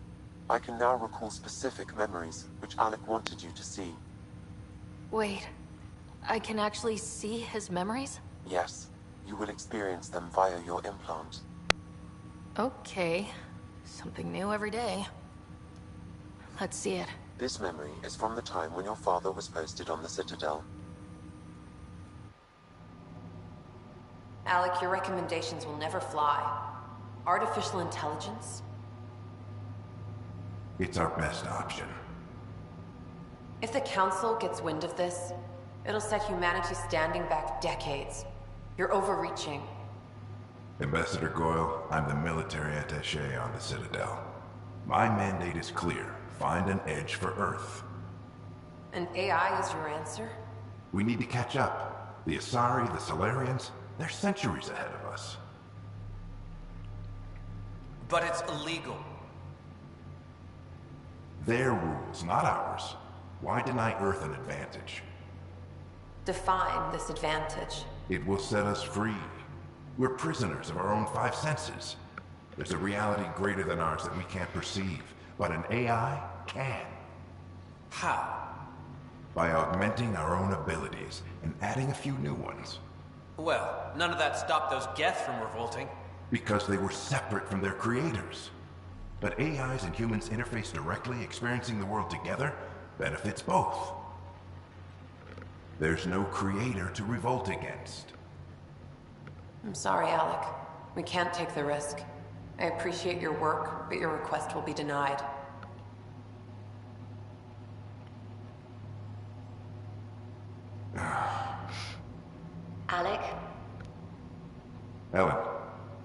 Speaker 6: I can now recall specific memories, which Alec wanted you to see.
Speaker 5: Wait, I can actually see his memories?
Speaker 6: Yes, you will experience them via your implant.
Speaker 5: Okay, something new every day. Let's see it.
Speaker 6: This memory is from the time when your father was posted on the Citadel.
Speaker 9: Alec, your recommendations will never fly. Artificial intelligence?
Speaker 10: It's our best option.
Speaker 9: If the Council gets wind of this, it'll set humanity standing back decades. You're overreaching.
Speaker 10: Ambassador Goyle, I'm the military attaché on the Citadel. My mandate is clear. Find an edge for Earth.
Speaker 9: And AI is your answer?
Speaker 10: We need to catch up. The Asari, the Solarians, they're centuries ahead of us.
Speaker 23: But it's illegal.
Speaker 10: Their rules, not ours. Why deny Earth an advantage?
Speaker 9: Define this advantage.
Speaker 10: It will set us free. We're prisoners of our own five senses. There's a reality greater than ours that we can't perceive, but an AI can.
Speaker 23: How?
Speaker 10: By augmenting our own abilities and adding a few new ones.
Speaker 23: Well, none of that stopped those Geth from revolting.
Speaker 10: Because they were separate from their creators. But AIs and humans interface directly, experiencing the world together, benefits both. There's no creator to revolt against.
Speaker 9: I'm sorry, Alec. We can't take the risk. I appreciate your work, but your request will be denied.
Speaker 24: Alec?
Speaker 10: Ellen,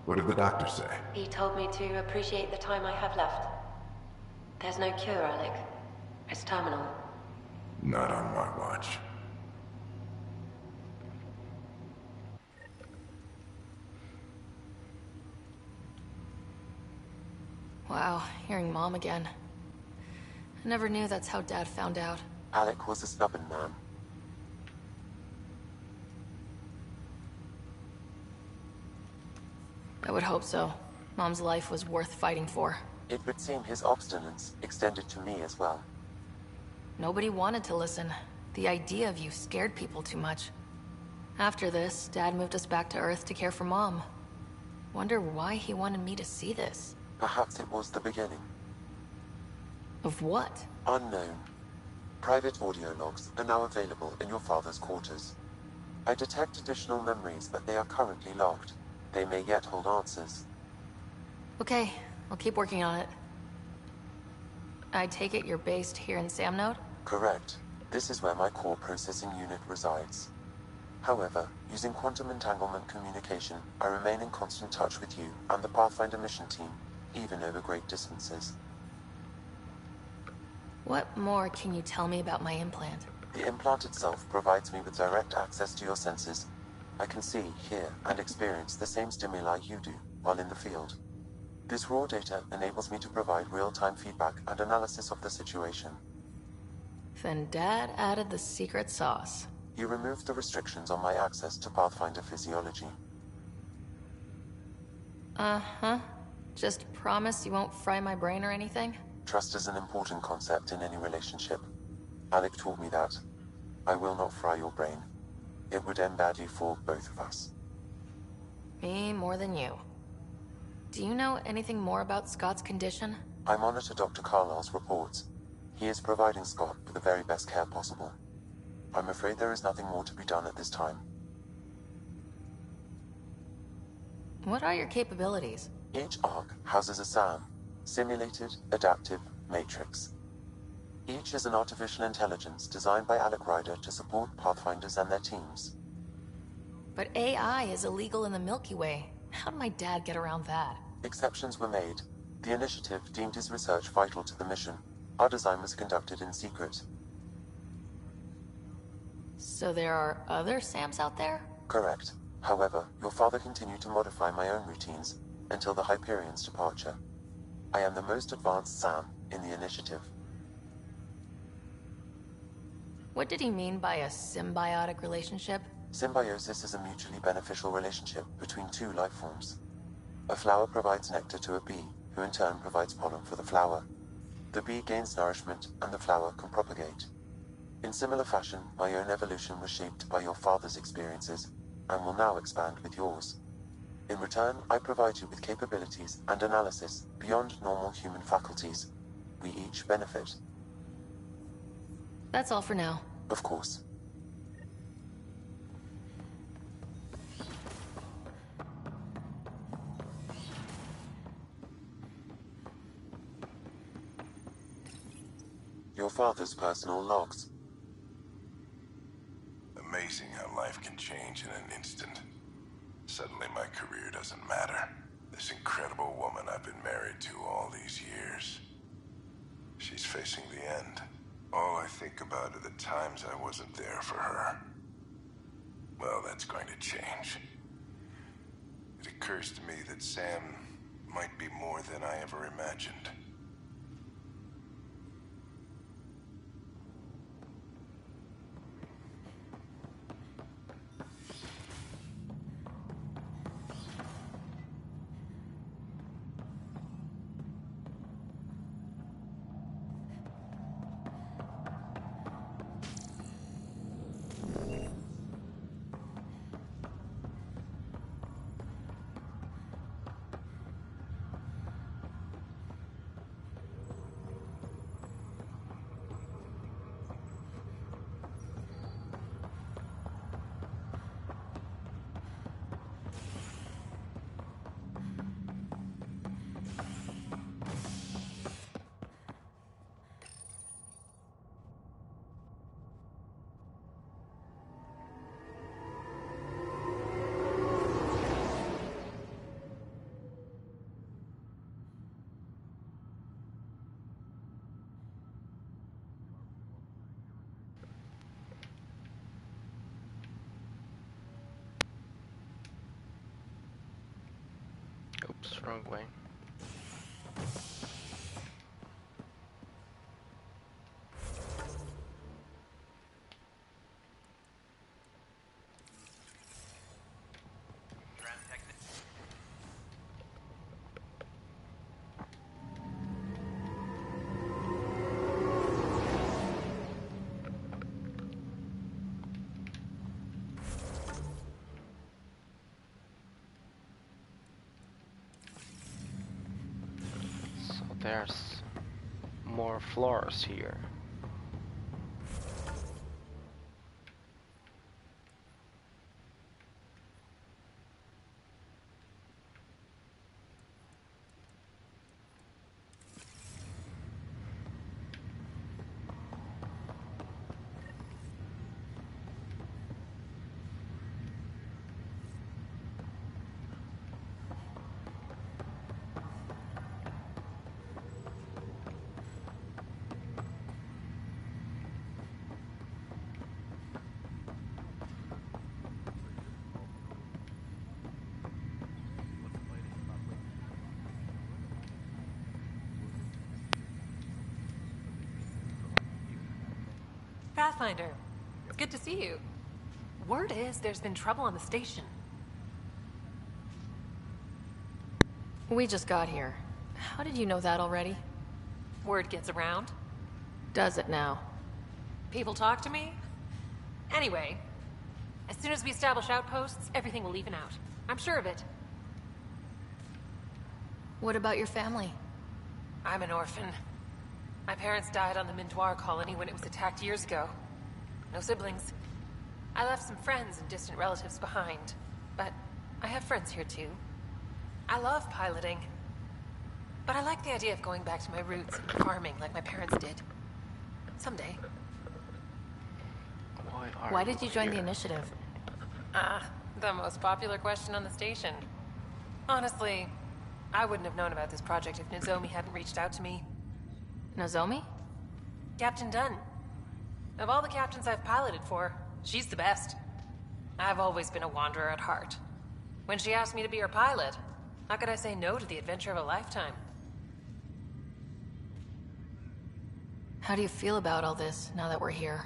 Speaker 10: what did the doctor say?
Speaker 24: He told me to appreciate the time I have left. There's no cure, Alec. It's terminal.
Speaker 10: Not on my watch.
Speaker 5: Wow, hearing Mom again. I never knew that's how Dad found out.
Speaker 6: Alec was a stubborn man.
Speaker 5: I would hope so. Mom's life was worth fighting for.
Speaker 6: It would seem his obstinance extended to me as well.
Speaker 5: Nobody wanted to listen. The idea of you scared people too much. After this, Dad moved us back to Earth to care for Mom. Wonder why he wanted me to see this.
Speaker 6: Perhaps it was the beginning.
Speaker 5: Of what?
Speaker 6: Unknown. Private audio logs are now available in your father's quarters. I detect additional memories, but they are currently logged. They may yet hold answers.
Speaker 5: Okay, I'll keep working on it. I take it you're based here in Samnode?
Speaker 6: Correct. This is where my core processing unit resides. However, using quantum entanglement communication, I remain in constant touch with you and the Pathfinder mission team, even over great distances.
Speaker 5: What more can you tell me about my implant?
Speaker 6: The implant itself provides me with direct access to your senses. I can see, hear, and experience the same stimuli you do while in the field. This raw data enables me to provide real-time feedback and analysis of the situation.
Speaker 5: Then Dad added the secret sauce.
Speaker 6: He removed the restrictions on my access to Pathfinder physiology.
Speaker 5: Uh-huh. Just promise you won't fry my brain or anything?
Speaker 6: Trust is an important concept in any relationship. Alec taught me that. I will not fry your brain. It would end badly for both of us.
Speaker 5: Me more than you. Do you know anything more about Scott's condition?
Speaker 6: I monitor Dr. Carlisle's reports. He is providing Scott with the very best care possible. I'm afraid there is nothing more to be done at this time.
Speaker 5: What are your capabilities?
Speaker 6: Each ARC houses a SAM, Simulated Adaptive Matrix. Each is an artificial intelligence designed by Alec Ryder to support Pathfinders and their teams.
Speaker 5: But AI is illegal in the Milky Way. How did my dad get around that?
Speaker 6: Exceptions were made. The Initiative deemed his research vital to the mission. Our design was conducted in secret.
Speaker 5: So there are other Sams out there?
Speaker 6: Correct. However, your father continued to modify my own routines until the Hyperion's departure. I am the most advanced Sam in the Initiative.
Speaker 5: What did he mean by a symbiotic relationship?
Speaker 6: Symbiosis is a mutually beneficial relationship between two life forms. A flower provides nectar to a bee, who in turn provides pollen for the flower. The bee gains nourishment, and the flower can propagate. In similar fashion, my own evolution was shaped by your father's experiences, and will now expand with yours. In return, I provide you with capabilities and analysis beyond normal human faculties. We each benefit.
Speaker 5: That's all for now.
Speaker 6: Of course. Your father's personal logs.
Speaker 10: Amazing how life can change in an instant. Suddenly my career doesn't matter. This incredible woman I've been married to all these years. She's facing the end. All I think about are the times I wasn't there for her. Well, that's going to change. It occurs to me that Sam might be more than I ever imagined.
Speaker 2: Oops, wrong way. There's more floors here.
Speaker 17: Pathfinder, it's good to see you. Word is there's been trouble on the station.
Speaker 5: We just got here. How did you know that already?
Speaker 17: Word gets around.
Speaker 5: Does it now?
Speaker 17: People talk to me. Anyway, as soon as we establish outposts, everything will even out. I'm sure of it.
Speaker 5: What about your family?
Speaker 17: I'm an orphan. My parents died on the Mindoir colony when it was attacked years ago. No siblings. I left some friends and distant relatives behind, but I have friends here too. I love piloting, but I like the idea of going back to my roots and farming like my parents did. Someday.
Speaker 5: Why did you join the Initiative?
Speaker 17: The most popular question on the station. Honestly, I wouldn't have known about this project if Nozomi hadn't reached out to me.
Speaker 5: Nozomi?
Speaker 17: Captain Dunn. Of all the captains I've piloted for, she's the best. I've always been a wanderer at heart. When she asked me to be her pilot, how could I say no to the adventure of a lifetime?
Speaker 5: How do you feel about all this, now that we're here?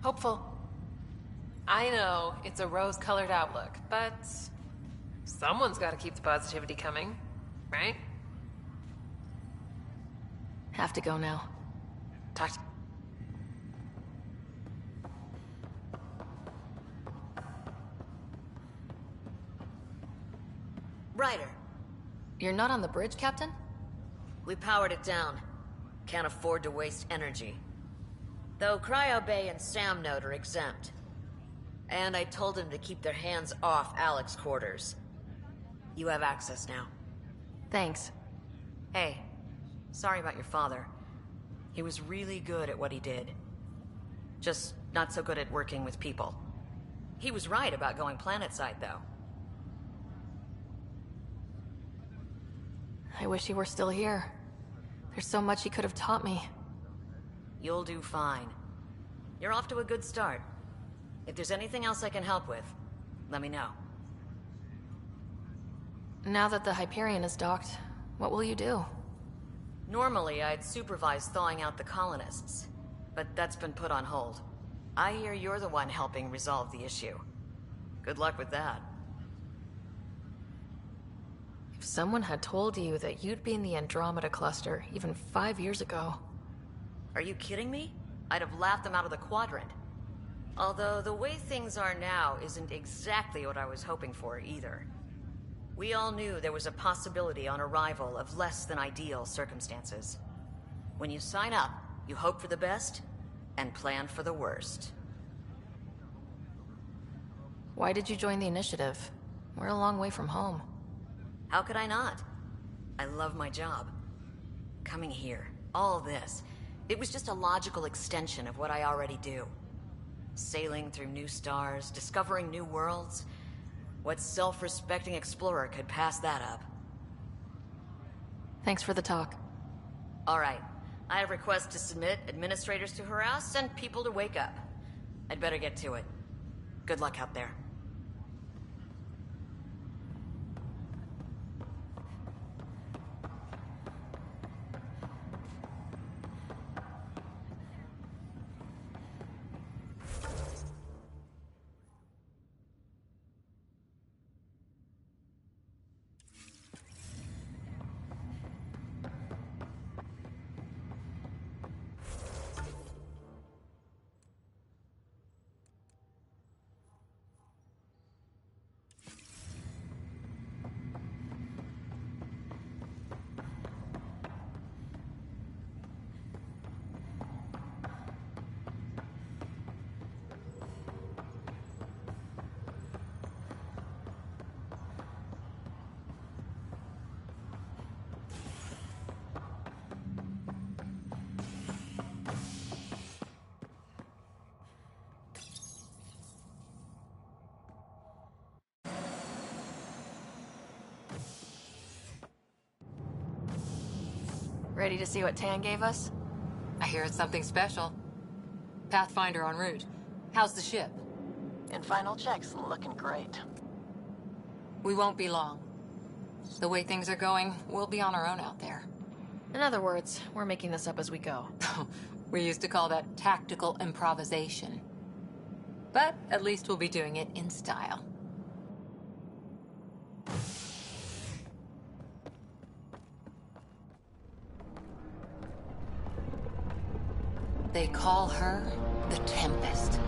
Speaker 17: Hopeful. I know it's a rose-colored outlook, but someone's got to keep the positivity coming, right?
Speaker 5: Have to go now.
Speaker 17: Talk to
Speaker 7: Ryder.
Speaker 5: You're not on the bridge, Captain?
Speaker 7: We powered it down. Can't afford to waste energy. Though Cryo Bay and Sam Node are exempt. And I told them to keep their hands off Alec's quarters. You have access now.
Speaker 5: Thanks.
Speaker 7: Hey, sorry about your father. He was really good at what he did. Just not so good at working with people. He was right about going planetside, though.
Speaker 5: I wish he were still here. There's so much he could have taught me.
Speaker 7: You'll do fine. You're off to a good start. If there's anything else I can help with, let me know.
Speaker 5: Now that the Hyperion is docked, what will you do?
Speaker 7: Normally, I'd supervise thawing out the colonists, but that's been put on hold. I hear you're the one helping resolve the issue. Good luck with that.
Speaker 5: If someone had told you that you'd be in the Andromeda cluster even 5 years ago...
Speaker 7: Are you kidding me? I'd have laughed them out of the quadrant. Although the way things are now isn't exactly what I was hoping for either. We all knew there was a possibility on arrival of less than ideal circumstances. When you sign up, you hope for the best and plan for the worst.
Speaker 5: Why did you join the initiative? We're a long way from home.
Speaker 7: How could I not? I love my job. Coming here, all this, it was just a logical extension of what I already do. Sailing through new stars, discovering new worlds. What self-respecting explorer could pass that up?
Speaker 5: Thanks for the talk.
Speaker 7: All right. I have requests to submit, administrators to harass, and people to wake up. I'd better get to it. Good luck out there.
Speaker 5: Ready to see what Tan gave us?
Speaker 3: I hear it's something special. Pathfinder en route. How's the ship?
Speaker 12: In final checks, looking great.
Speaker 3: We won't be long. The way things are going, we'll be on our own out there.
Speaker 5: In other words, we're making this up as we go.
Speaker 3: We used to call that tactical improvisation. But at least we'll be doing it in style. They call her the Tempest.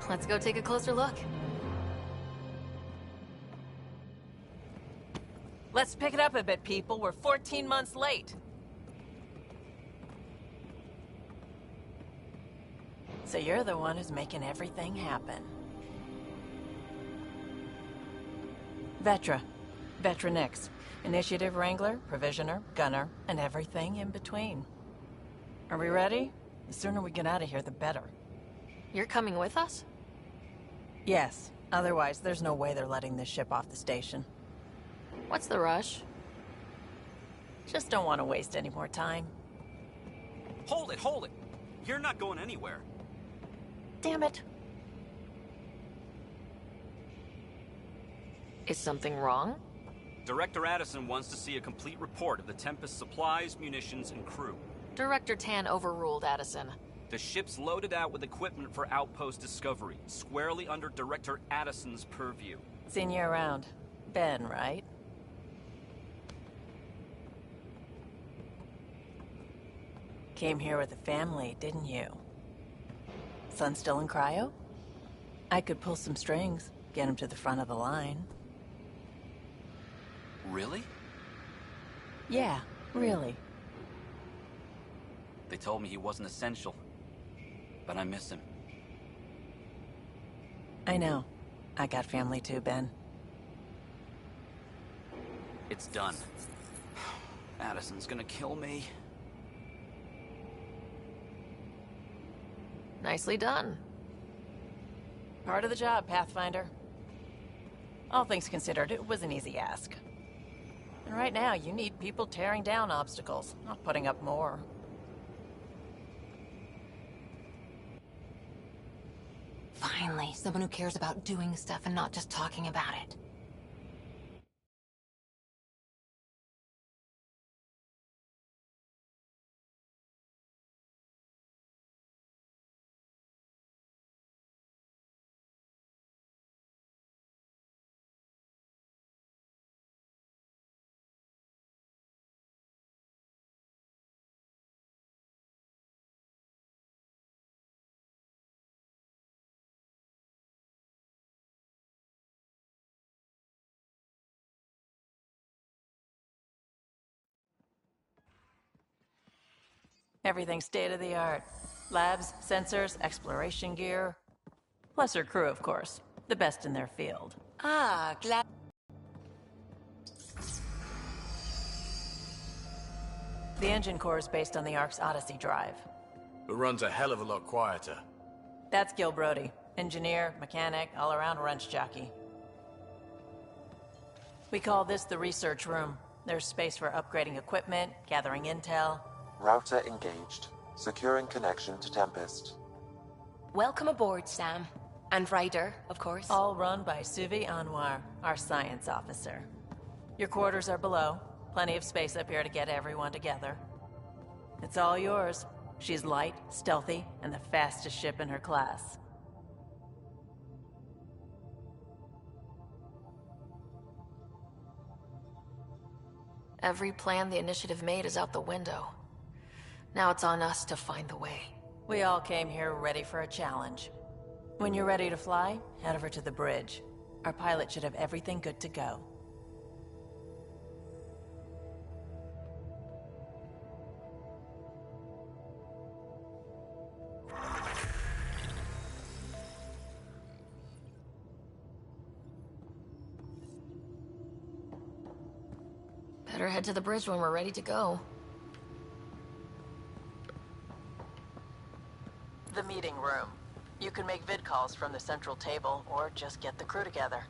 Speaker 5: Let's go take a closer look.
Speaker 13: Let's pick it up a bit, people. We're 14 months late.
Speaker 12: So you're the one who's making everything happen. Vetra. Veteran X. Initiative Wrangler, Provisioner, Gunner, and everything in between. Are we ready? The sooner we get out of here, the better.
Speaker 5: You're coming with us?
Speaker 12: Yes. Otherwise, there's no way they're letting this ship off the station.
Speaker 5: What's the rush?
Speaker 12: Just don't want to waste any more time.
Speaker 11: Hold it, hold it! You're not going anywhere.
Speaker 5: Damn it. Is something wrong?
Speaker 11: Director Addison wants to see a complete report of the Tempest's supplies, munitions, and crew.
Speaker 5: Director Tan overruled Addison.
Speaker 11: The ship's loaded out with equipment for outpost discovery, squarely under Director Addison's purview.
Speaker 12: Seen you around. Ben, right? Came here with a family, didn't you? Son still in cryo? I could pull some strings, get him to the front of the line.
Speaker 11: Really?
Speaker 12: Yeah, really.
Speaker 11: They told me he wasn't essential, but I miss him.
Speaker 12: I know. I got family too, Ben.
Speaker 11: It's done. Addison's gonna kill me.
Speaker 5: Nicely done.
Speaker 12: Part of the job, Pathfinder. All things considered, it was an easy ask. And right now, you need people tearing down obstacles, not putting up more.
Speaker 3: Finally, someone who cares about doing stuff and not just talking about it.
Speaker 12: Everything's state-of-the-art. Labs, sensors, exploration gear. Plus her crew, of course. The best in their field.
Speaker 18: Ah, glad...
Speaker 12: The engine core is based on the Ark's Odyssey drive.
Speaker 13: It runs a hell of a lot quieter.
Speaker 12: That's Gil Brody. Engineer, mechanic, all-around wrench jockey. We call this the research room. There's space for upgrading equipment, gathering intel.
Speaker 6: Router engaged. Securing connection to Tempest.
Speaker 18: Welcome aboard, Sam. And Ryder, of course.
Speaker 12: All run by Suvi Anwar, our science officer. Your quarters are below. Plenty of space up here to get everyone together. It's all yours. She's light, stealthy, and the fastest ship in her class.
Speaker 5: Every plan the Initiative made is out the window. Now it's on us to find the way.
Speaker 12: We all came here ready for a challenge. When you're ready to fly, head over to the bridge. Our pilot should have everything good to go.
Speaker 5: Better head to the bridge when we're ready to go.
Speaker 12: The meeting room. You can make vid calls from the central table, or just get the crew together.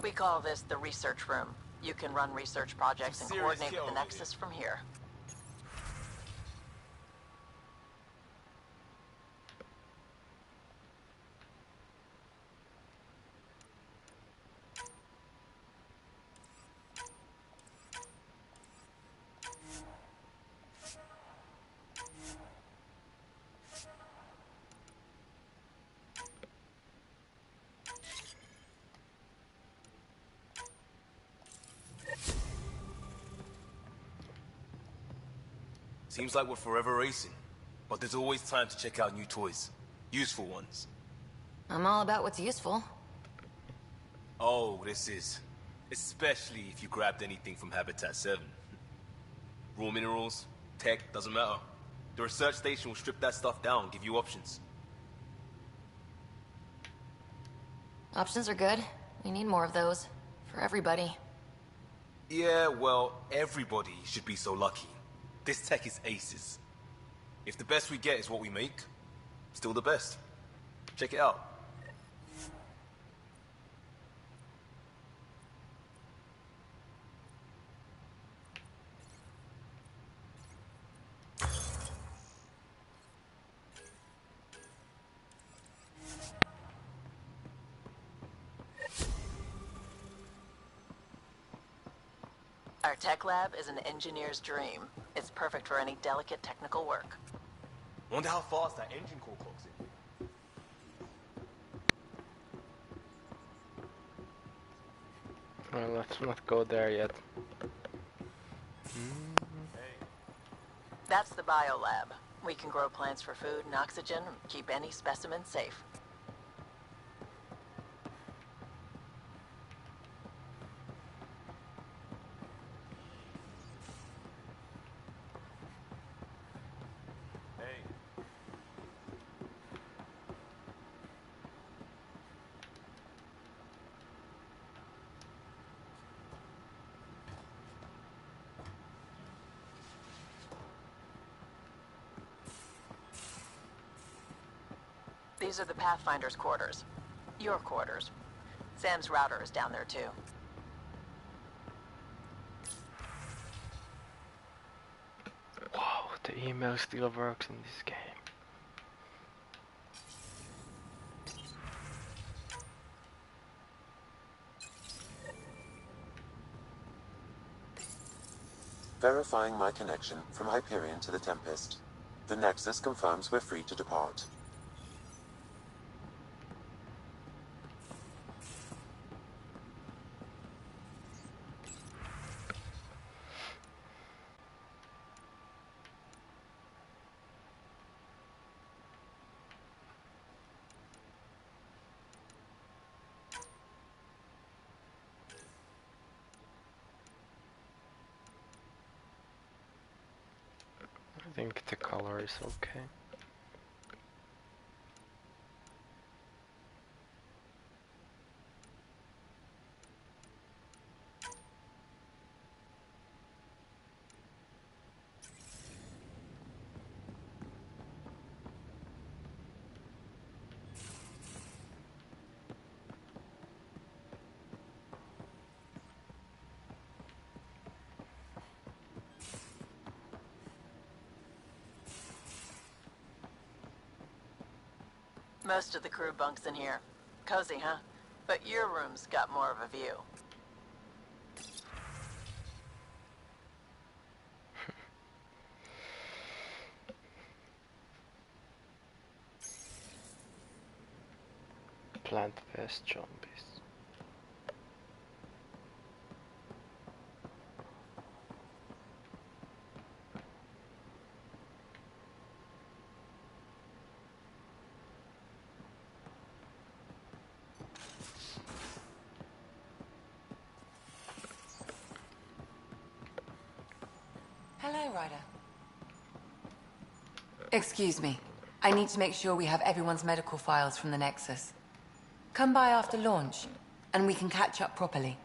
Speaker 12: We call this the research room. You can run research projects and coordinate with the Nexus from here.
Speaker 13: Seems like we're forever racing, but there's always time to check out new toys. Useful ones.
Speaker 5: I'm all about what's useful.
Speaker 13: Oh, this is. Especially if you grabbed anything from Habitat 7. Raw minerals, tech, doesn't matter. The research station will strip that stuff down and give you options.
Speaker 5: Options are good. We need more of those. For everybody.
Speaker 13: Yeah, well, everybody should be so lucky. This tech is aces. If the best we get is what we make, still the best. Check it out.
Speaker 21: Our tech lab is an engineer's dream. It's perfect for any delicate technical work.
Speaker 13: Wonder how fast that engine core clocks in.
Speaker 2: Well, let's not go there yet.
Speaker 21: That's the biolab. We can grow plants for food and oxygen, keep any specimen safe. These are the Pathfinder's quarters. Your quarters. Sam's router is down there too.
Speaker 2: Wow, the email still works in this game.
Speaker 6: Verifying my connection from Hyperion to the Tempest. The Nexus confirms we're free to depart.
Speaker 2: I think the color is okay.
Speaker 21: Most of the crew bunks in here. Cozy, huh? But your room's got more of a view.
Speaker 2: Plant-based zombies.
Speaker 3: Hello, Ryder. Excuse me. I need to make sure we have everyone's medical files from the Nexus. Come by after launch, and we can catch up properly.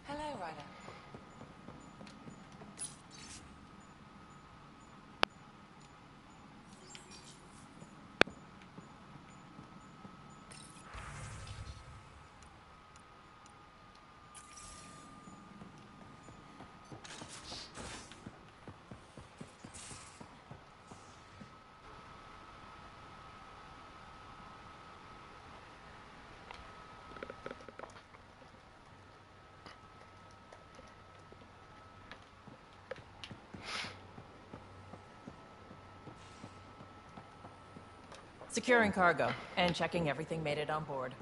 Speaker 3: Hello, Ryder.
Speaker 12: Securing cargo and checking everything made it on board.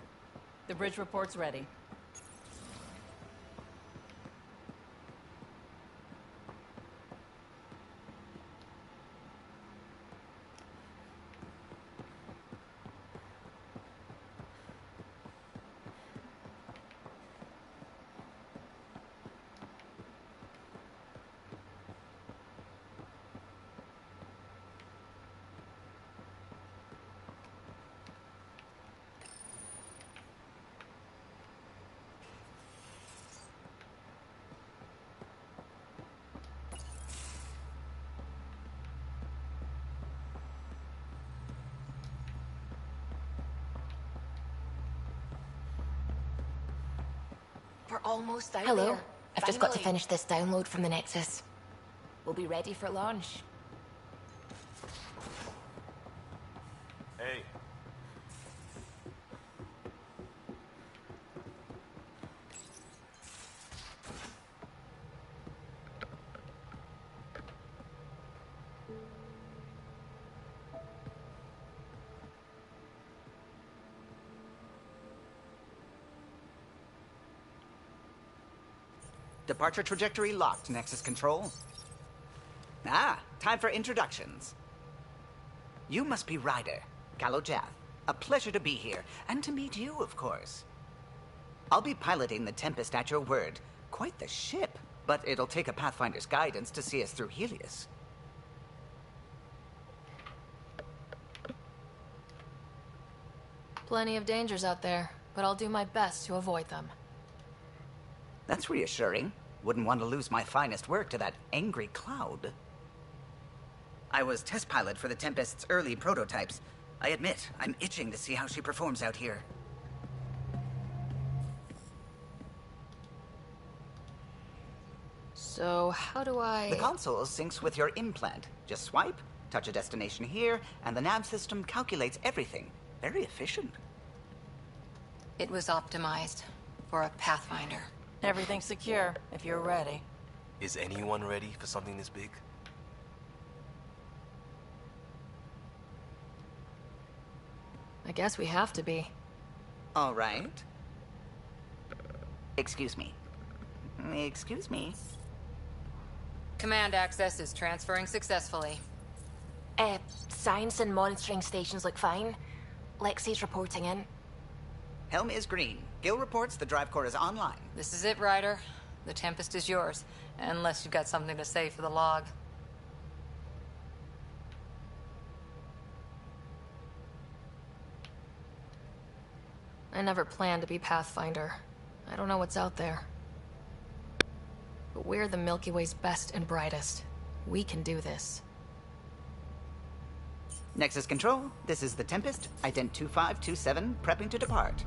Speaker 12: The bridge report's ready.
Speaker 8: We're almost out
Speaker 1: Hello.
Speaker 8: there.
Speaker 1: I've just got to
Speaker 8: Finally.
Speaker 1: finish this download from the Nexus. We'll be ready for launch.
Speaker 13: Hey.
Speaker 4: Departure trajectory locked, Nexus Control. Ah, time for introductions. You must be Ryder, Kalojath. A pleasure to be here, and to meet you, of course. I'll be piloting the Tempest at your word. Quite the ship, but it'll take a Pathfinder's guidance to see us through Helios.
Speaker 5: Plenty of dangers out there, but I'll do my best to avoid them.
Speaker 4: That's reassuring. Wouldn't want to lose my finest work to that angry cloud. I was test pilot for the Tempest's early prototypes. I admit, I'm itching to see how she performs out here.
Speaker 5: So, how do I...
Speaker 4: The console syncs with your implant. Just swipe, touch a destination here, and the nav system calculates everything. Very efficient.
Speaker 3: It was optimized for a Pathfinder.
Speaker 12: Everything's secure, if you're ready.
Speaker 13: Is anyone ready for something this big?
Speaker 5: I guess we have to be.
Speaker 4: All right. Excuse me. Excuse me.
Speaker 3: Command access is transferring successfully.
Speaker 1: Science and monitoring stations look fine. Lexi's reporting in.
Speaker 4: Helm is green. Gil reports the drive core is online.
Speaker 3: This is it, Ryder. The Tempest is yours, unless you've got something to say for the log.
Speaker 5: I never planned to be Pathfinder. I don't know what's out there. But we're the Milky Way's best and brightest. We can do this.
Speaker 4: Nexus Control, this is the Tempest, ident 2527, prepping to depart.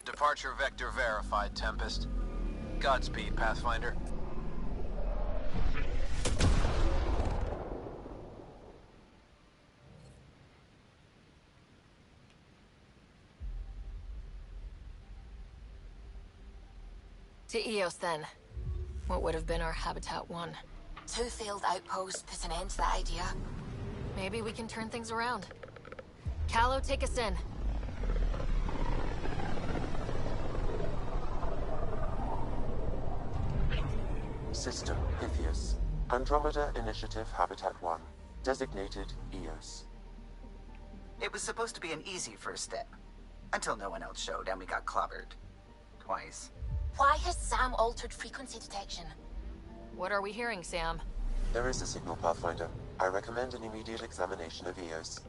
Speaker 15: Departure vector verified, Tempest. Godspeed, Pathfinder.
Speaker 5: To Eos, then. What would have been our Habitat 1?
Speaker 1: 2 failed outposts put an end to that idea.
Speaker 5: Maybe we can turn things around. Calo, take us in.
Speaker 6: System, Pythias. Andromeda Initiative Habitat 1. Designated Eos.
Speaker 4: It was supposed to be an easy first step. Until no one else showed and we got clobbered. Twice.
Speaker 1: Why has Sam altered frequency detection?
Speaker 5: What are we hearing, Sam?
Speaker 6: There is a signal, Pathfinder. I recommend an immediate examination of Eos.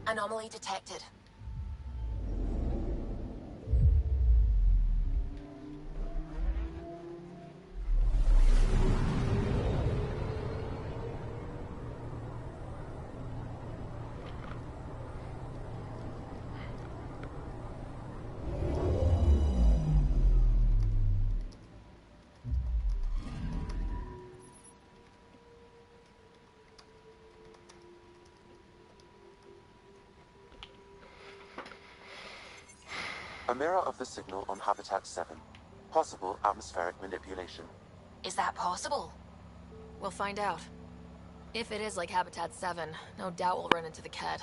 Speaker 1: Anomaly detected.
Speaker 6: A mirror of the signal on Habitat 7. Possible atmospheric manipulation.
Speaker 1: Is that possible?
Speaker 5: We'll find out. If it is like Habitat 7, no doubt we'll run into the Ked.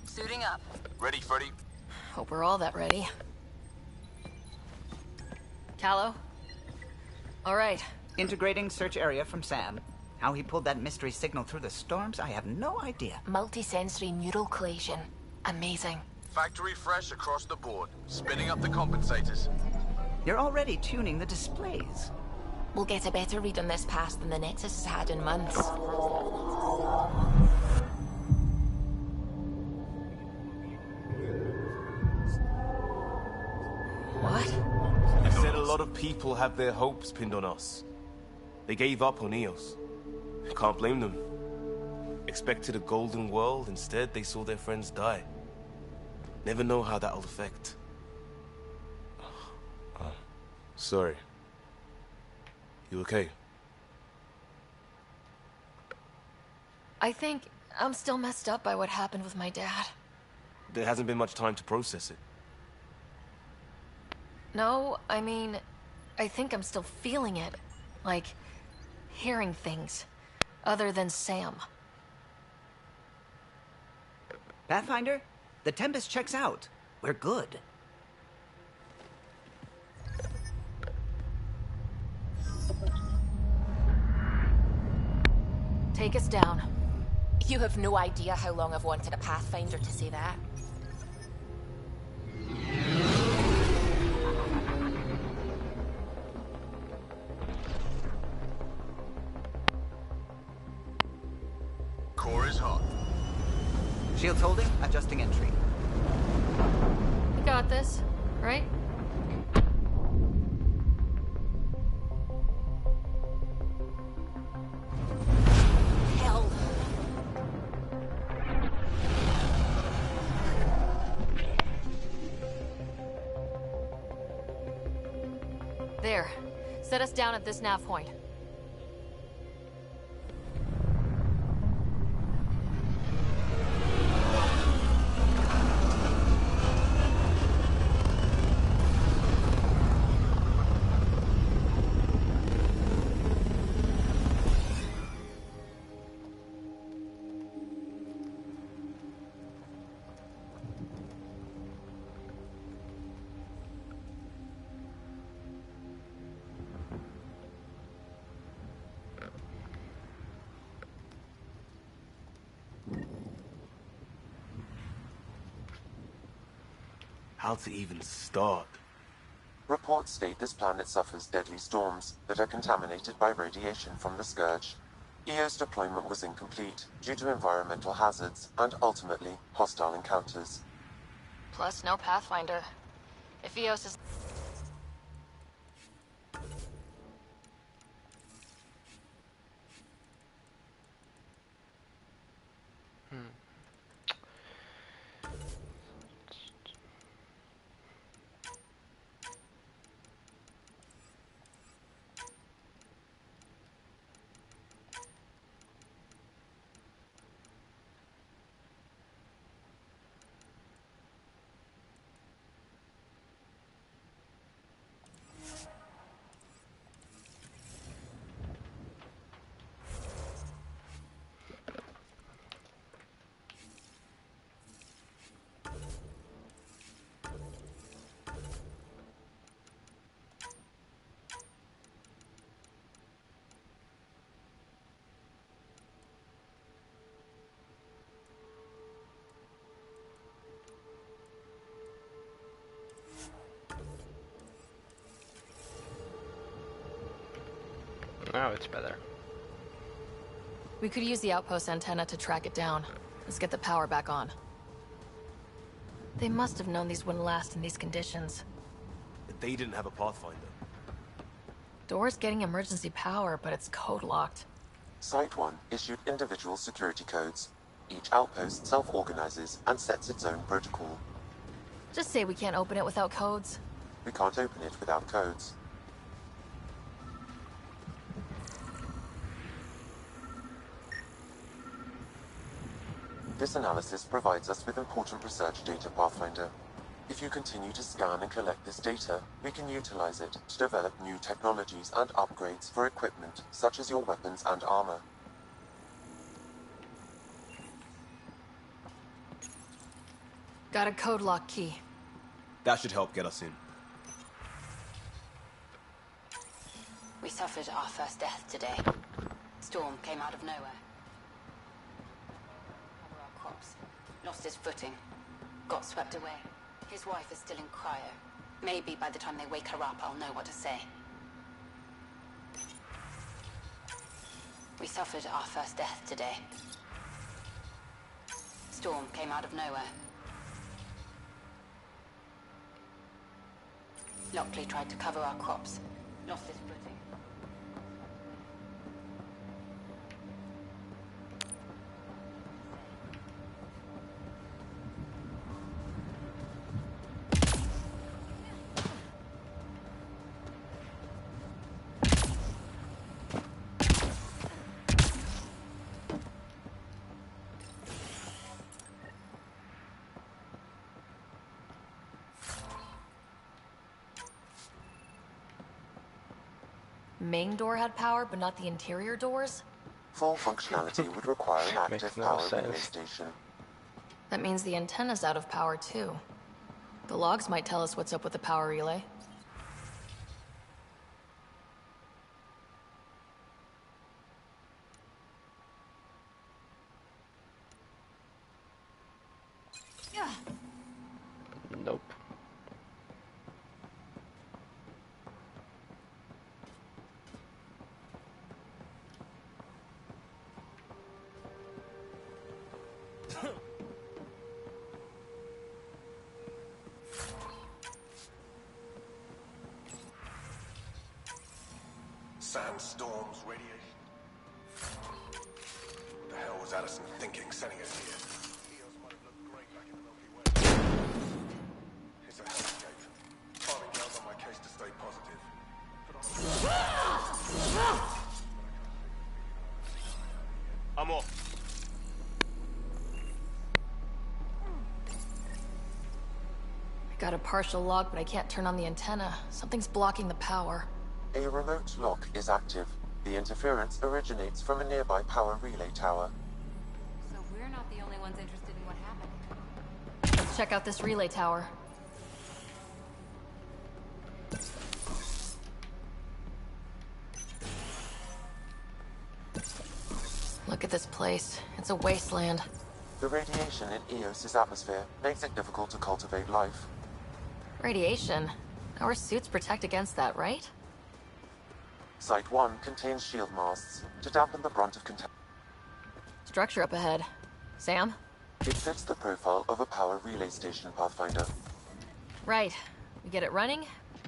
Speaker 3: Suiting up.
Speaker 15: Ready, Freddy?
Speaker 5: Hope we're all that ready. Callow? All right.
Speaker 4: Integrating search area from Sam. How he pulled that mystery signal through the storms, I have no idea.
Speaker 1: Multisensory neural collation. Amazing.
Speaker 15: Factory fresh across the board. Spinning up the compensators.
Speaker 4: You're already tuning the displays.
Speaker 1: We'll get a better read on this pass than the Nexus has had in months.
Speaker 5: What?
Speaker 13: You said a lot of people have their hopes pinned on us. They gave up on Eos. Can't blame them. Expected a golden world, instead they saw their friends die. Never know how that'll affect. Sorry. You okay?
Speaker 5: I think I'm still messed up by what happened with my dad.
Speaker 13: There hasn't been much time to process it.
Speaker 5: No, I mean, I think I'm still feeling it. Like, hearing things. Other than Sam.
Speaker 4: Pathfinder, the Tempest checks out. We're good.
Speaker 5: Take us down.
Speaker 1: You have no idea how long I've wanted a Pathfinder to say that.
Speaker 15: Core is hot.
Speaker 4: Shields holding, adjusting entry.
Speaker 5: We got this, right?
Speaker 1: Hell.
Speaker 5: There. Set us down at this nav point.
Speaker 13: How to even start?
Speaker 6: Reports state this planet suffers deadly storms that are contaminated by radiation from the Scourge. EO's deployment was incomplete due to environmental hazards and ultimately hostile encounters.
Speaker 5: Plus, no Pathfinder. If Eos is...
Speaker 2: Now it's better.
Speaker 5: We could use the outpost antenna to track it down. Let's get the power back on. They must have known these wouldn't last in these conditions.
Speaker 13: they didn't have a Pathfinder.
Speaker 5: Door's getting emergency power, but it's code locked.
Speaker 6: Site 1 issued individual security codes. Each outpost self-organizes and sets its own protocol.
Speaker 5: Just say we can't open it without codes.
Speaker 6: We can't open it without codes. This analysis provides us with important research data, Pathfinder. If you continue to scan and collect this data, we can utilize it to develop new technologies and upgrades for equipment, such as your weapons and armor.
Speaker 5: Got a code lock key.
Speaker 13: That should help get us in.
Speaker 16: We suffered our first death today. Storm came out of nowhere. Our crops. Lost his footing. Got swept away. His wife is still in cryo. Maybe by the time they wake her up, I'll know what to say. We suffered our first death today. Storm came out of nowhere. Lockley tried to cover our crops. Lost his footing.
Speaker 5: Main door had power, but not the interior doors?
Speaker 6: Full functionality would require an active
Speaker 2: Makes no
Speaker 6: power
Speaker 2: sense.
Speaker 6: relay station.
Speaker 5: That means the antenna's out of power, too. The logs might tell us what's up with the power relay.
Speaker 2: Nope.
Speaker 14: Sandstorms, radiation. What the hell was Addison thinking sending us here? Eos might have looked great back in the Milky Way. It's a hellscape. Farming ground on my case to stay positive.
Speaker 13: I'm off.
Speaker 5: I got a partial log, but I can't turn on the antenna. Something's blocking the power.
Speaker 6: A remote lock is active. The interference originates from a nearby power relay tower.
Speaker 3: So we're not the only ones interested in what happened.
Speaker 5: Let's check out this relay tower. Look at this place. It's a wasteland.
Speaker 6: The radiation in Eos's atmosphere makes it difficult to cultivate life.
Speaker 5: Radiation? Our suits protect against that, right?
Speaker 6: Site 1 contains shield masts to dampen the brunt of contact.
Speaker 5: Structure up ahead. Sam?
Speaker 6: It fits the profile of a power relay station, Pathfinder.
Speaker 5: Right. We get it running?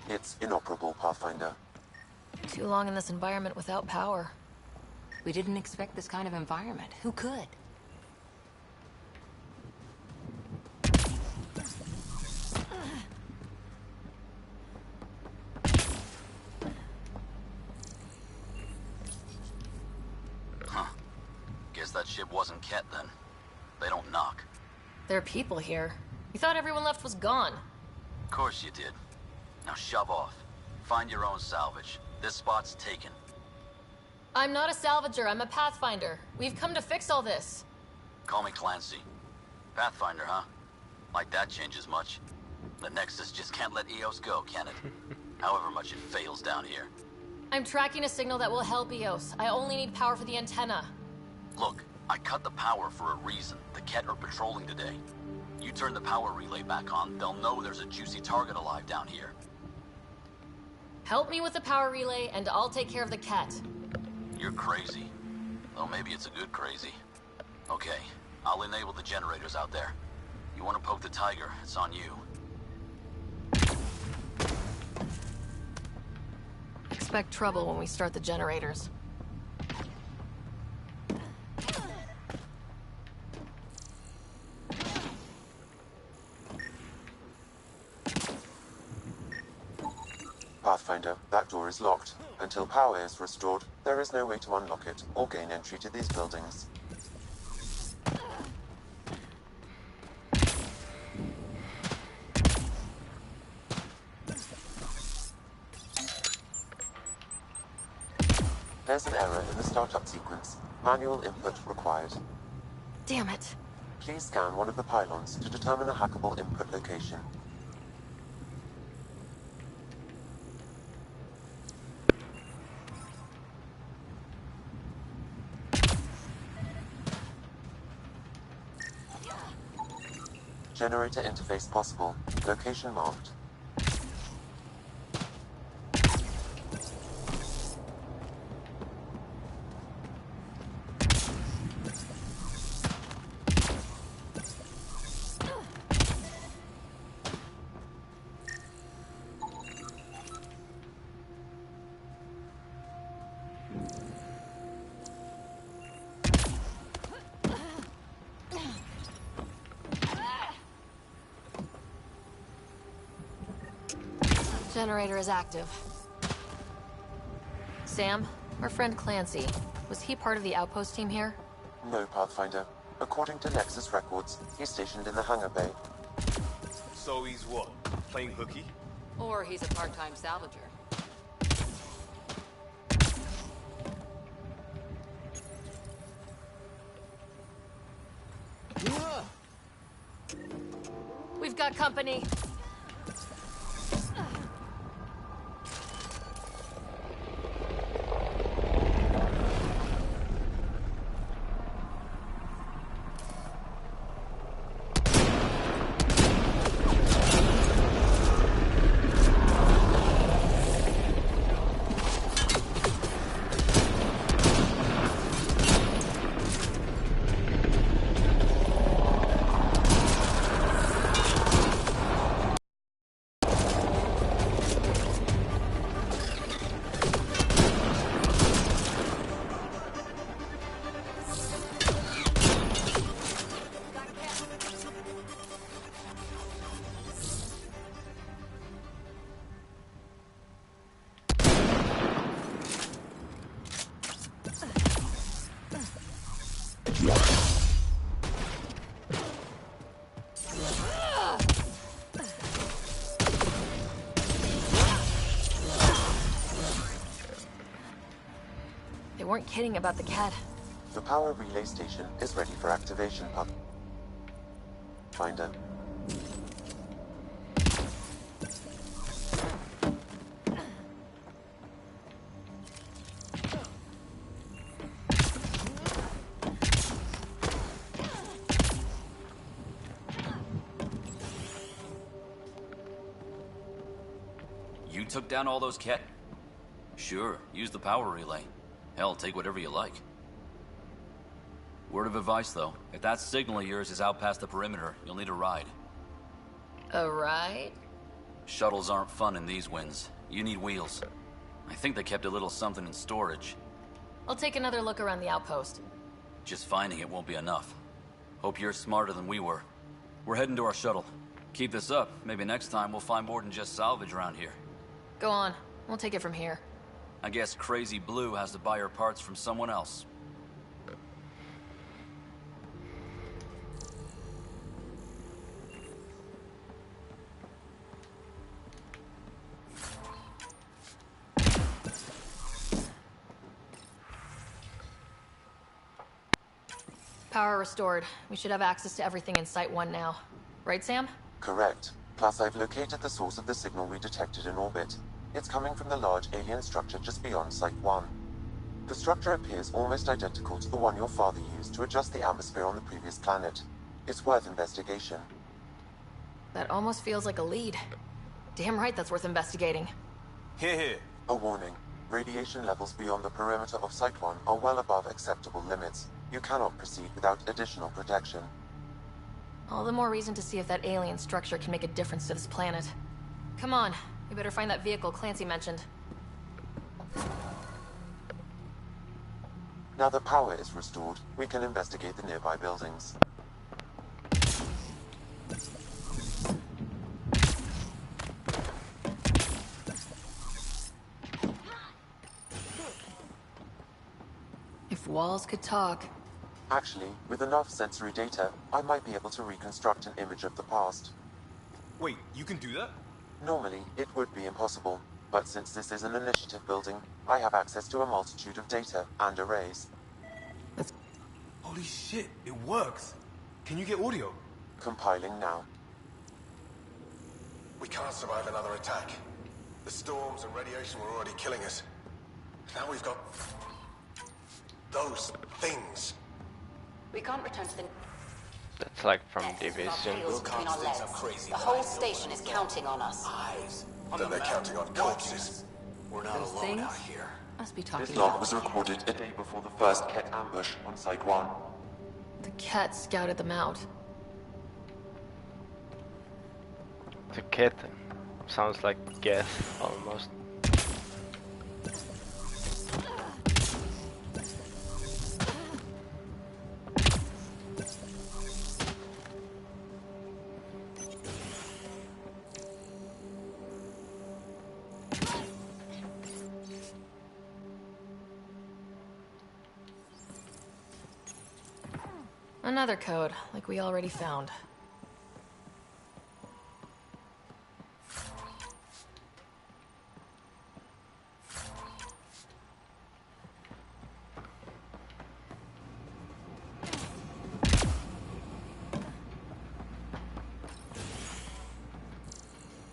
Speaker 6: It's inoperable, Pathfinder.
Speaker 5: Too long in this environment without power.
Speaker 3: We didn't expect this kind of environment. Who could?
Speaker 15: Huh. Guess that ship wasn't Ket then. They don't knock.
Speaker 5: There are people here. You thought everyone left was gone.
Speaker 15: Of course you did. Now shove off. Find your own salvage. This spot's taken.
Speaker 5: I'm not a salvager, I'm a pathfinder. We've come to fix all this.
Speaker 15: Call me Clancy. Pathfinder, huh? Like that changes much. The Nexus just can't let Eos go, can it? However much it fails down here.
Speaker 5: I'm tracking a signal that will help Eos. I only need power for the antenna.
Speaker 15: Look, I cut the power for a reason. The Ket are patrolling today. You turn the power relay back on, they'll know there's a juicy target alive down here.
Speaker 5: Help me with the power relay, and I'll take care of the cat.
Speaker 15: You're crazy. Well, maybe it's a good crazy. Okay, I'll enable the generators out there. You want to poke the tiger, it's on you.
Speaker 5: Expect trouble when we start the generators.
Speaker 6: Pathfinder, that door is locked. Until power is restored, there is no way to unlock it or gain entry to these buildings. There's an error in the startup sequence. Manual input required.
Speaker 5: Damn it.
Speaker 6: Please scan one of the pylons to determine a hackable input location. Generator interface possible. Location marked.
Speaker 5: Generator is active. Sam, our friend Clancy, was he part of the outpost team here?
Speaker 6: No, Pathfinder. According to Nexus records, he's stationed in the hangar bay.
Speaker 13: So he's what? Playing hooky?
Speaker 3: Or he's a part-time salvager.
Speaker 5: We've got company. They weren't kidding about the cat.
Speaker 6: The power relay station is ready for activation, Pathfinder.
Speaker 15: You took down all those Ket? Sure, use the power relay. Hell, take whatever you like. Word of advice, though. If that signal of yours is out past the perimeter, you'll need a ride.
Speaker 5: A ride?
Speaker 15: Shuttles aren't fun in these winds. You need wheels. I think they kept a little something in storage.
Speaker 5: I'll take another look around the outpost.
Speaker 15: Just finding it won't be enough. Hope you're smarter than we were. We're heading to our shuttle. Keep this up. Maybe next time we'll find more than just salvage around here.
Speaker 5: Go on. We'll take it from here.
Speaker 15: I guess Crazy Blue has to buy her parts from someone else.
Speaker 5: Power restored. We should have access to everything in Site 1 now. Right, Sam?
Speaker 6: Correct. Plus, I've located the source of the signal we detected in orbit. It's coming from the large alien structure just beyond Site 1. The structure appears almost identical to the one your father used to adjust the atmosphere on the previous planet. It's worth investigation.
Speaker 5: That almost feels like a lead. Damn right that's worth investigating.
Speaker 13: Here.
Speaker 6: A warning. Radiation levels beyond the perimeter of Site 1 are well above acceptable limits. You cannot proceed without additional protection.
Speaker 5: All the more reason to see if that alien structure can make a difference to this planet. Come on, we better find that vehicle Clancy mentioned.
Speaker 6: Now that power is restored, we can investigate the nearby buildings.
Speaker 5: If walls could talk.
Speaker 6: Actually, with enough sensory data, I might be able to reconstruct an image of the past.
Speaker 19: Wait, you can do that?
Speaker 6: Normally, it would be impossible, but since this is an initiative building, I have access to a multitude of data and arrays.
Speaker 19: Holy shit, it works! Can you get audio?
Speaker 6: Compiling now.
Speaker 14: We can't survive another attack. The storms and radiation were already killing us. Now we've got... those things.
Speaker 16: We can't return to the...
Speaker 2: That's like from Division.
Speaker 16: between our legs. The whole station is counting on us.
Speaker 14: Then they're counting on corpses.
Speaker 16: We're not alone out here.
Speaker 5: Must be talking
Speaker 6: This log
Speaker 5: about.
Speaker 6: was recorded a day before the first Ket ambush on Site 1.
Speaker 5: The cat scouted them out.
Speaker 2: The kid sounds like Geth almost.
Speaker 5: Another code, like we already found.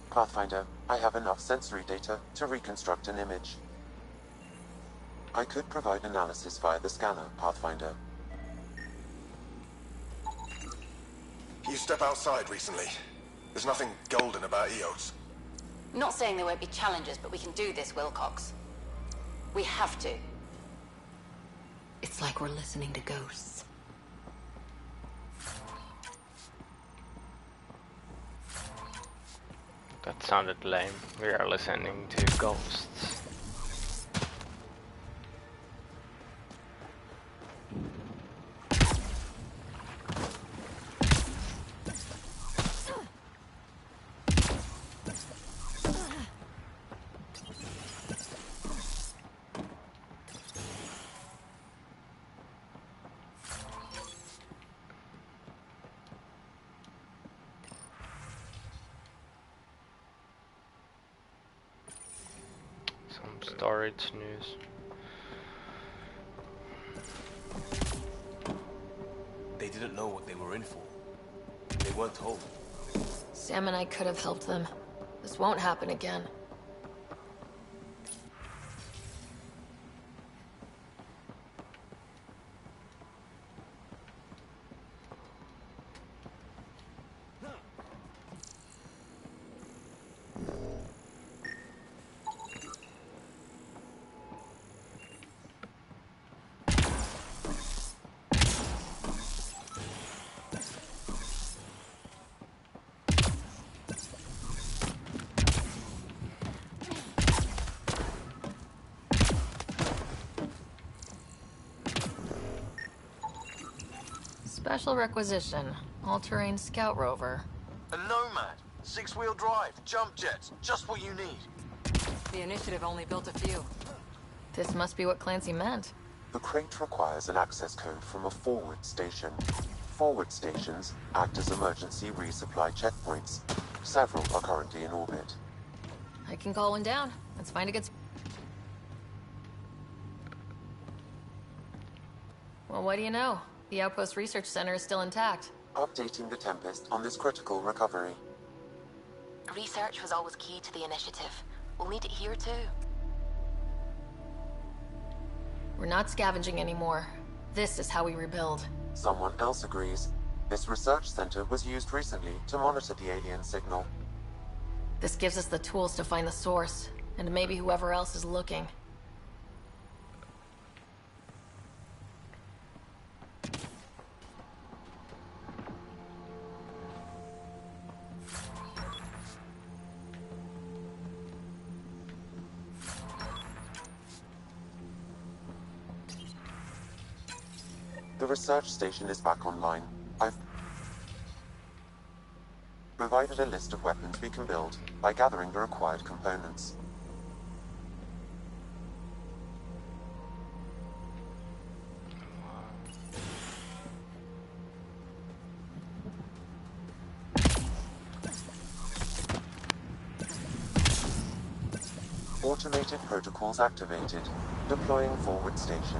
Speaker 6: Pathfinder, I have enough sensory data to reconstruct an image. I could provide analysis via the scanner, Pathfinder.
Speaker 14: You step outside recently. There's nothing golden about Eos.
Speaker 16: Not saying there won't be challenges, but we can do this, Wilcox. We have to.
Speaker 3: It's like we're listening to ghosts.
Speaker 2: That sounded lame. We are listening to ghosts. Storage news.
Speaker 13: They didn't know what they were in for. They weren't told.
Speaker 5: Sam and I could have helped them. This won't happen again. Special requisition. All-terrain scout rover.
Speaker 20: A Nomad. 6-wheel drive. Jump jets. Just what you need.
Speaker 3: The initiative only built a few.
Speaker 5: This must be what Clancy meant.
Speaker 6: The crate requires an access code from a forward station. Forward stations act as emergency resupply checkpoints. Several are currently in orbit.
Speaker 5: I can call one down. Let's find a good... Well, what do you know? The Outpost Research Center is still intact.
Speaker 6: Updating the Tempest on this critical recovery.
Speaker 1: Research was always key to the initiative. We'll need it here too.
Speaker 5: We're not scavenging anymore. This is how we rebuild.
Speaker 6: Someone else agrees. This research center was used recently to monitor the alien signal.
Speaker 5: This gives us the tools to find the source, and maybe whoever else is looking.
Speaker 6: The research station is back online. I've provided a list of weapons we can build by gathering the required components. Automated protocols activated. Deploying forward station.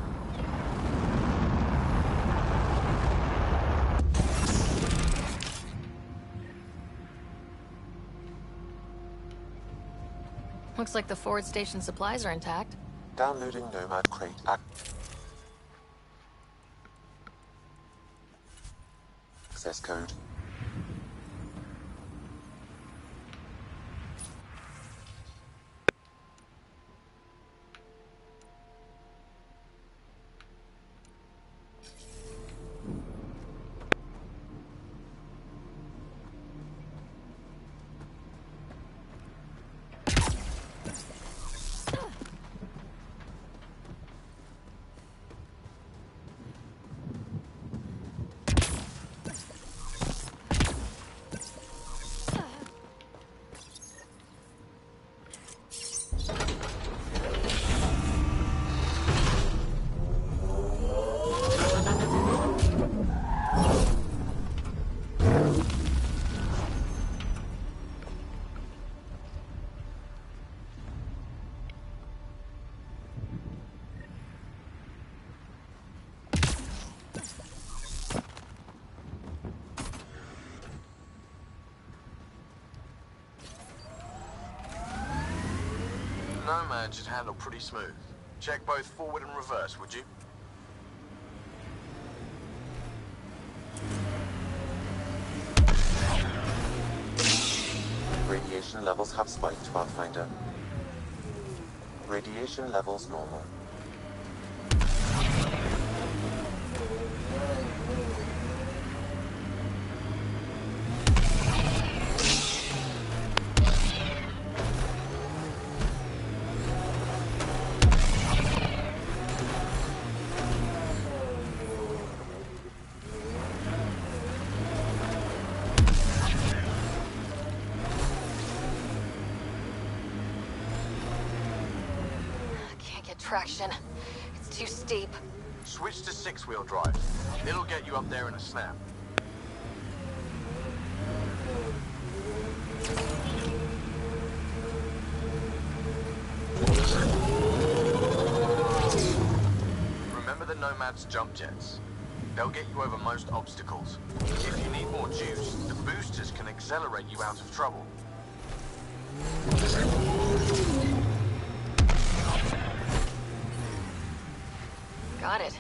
Speaker 5: Looks like the forward station supplies are intact.
Speaker 6: Downloading Nomad Crate access code.
Speaker 20: Nomad should handle pretty smooth. Check both forward and reverse, would you?
Speaker 6: Radiation levels have spiked, Pathfinder. Radiation levels normal.
Speaker 5: Traction. It's too steep.
Speaker 20: Switch to six-wheel drive. It'll get you up there in a snap. Remember the Nomad's jump jets. They'll get you over most obstacles. If you need more juice, the boosters can accelerate you out of trouble.
Speaker 5: Got it.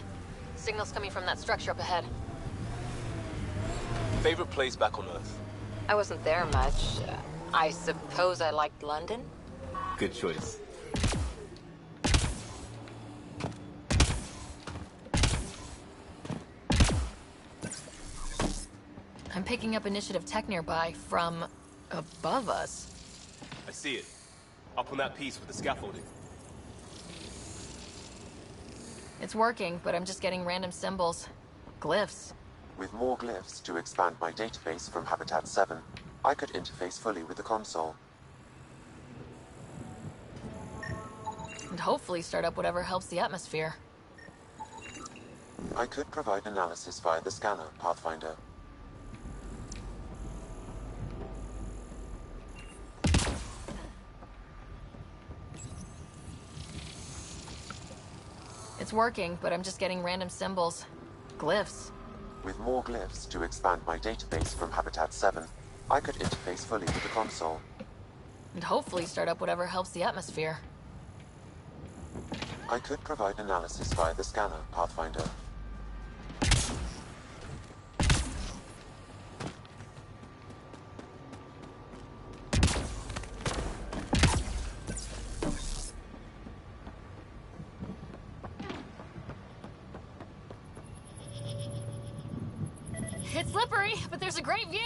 Speaker 5: Signal's coming from that structure up ahead.
Speaker 13: Favorite place back on Earth?
Speaker 16: I wasn't there much. I suppose I liked London?
Speaker 13: Good choice.
Speaker 5: I'm picking up initiative tech nearby from above us.
Speaker 13: I see it. Up on that piece with the scaffolding.
Speaker 5: It's working, but I'm just getting random symbols. Glyphs.
Speaker 6: With more glyphs to expand my database from Habitat 7, I could interface fully with the console.
Speaker 5: And hopefully start up whatever helps the atmosphere.
Speaker 6: I could provide analysis via the scanner, Pathfinder.
Speaker 5: It's working, but I'm just getting random symbols. Glyphs.
Speaker 6: With more glyphs to expand my database from Habitat 7, I could interface fully with the console.
Speaker 5: And hopefully start up whatever helps the atmosphere.
Speaker 6: I could provide analysis via the scanner, Pathfinder.
Speaker 5: It's slippery, but there's a great view.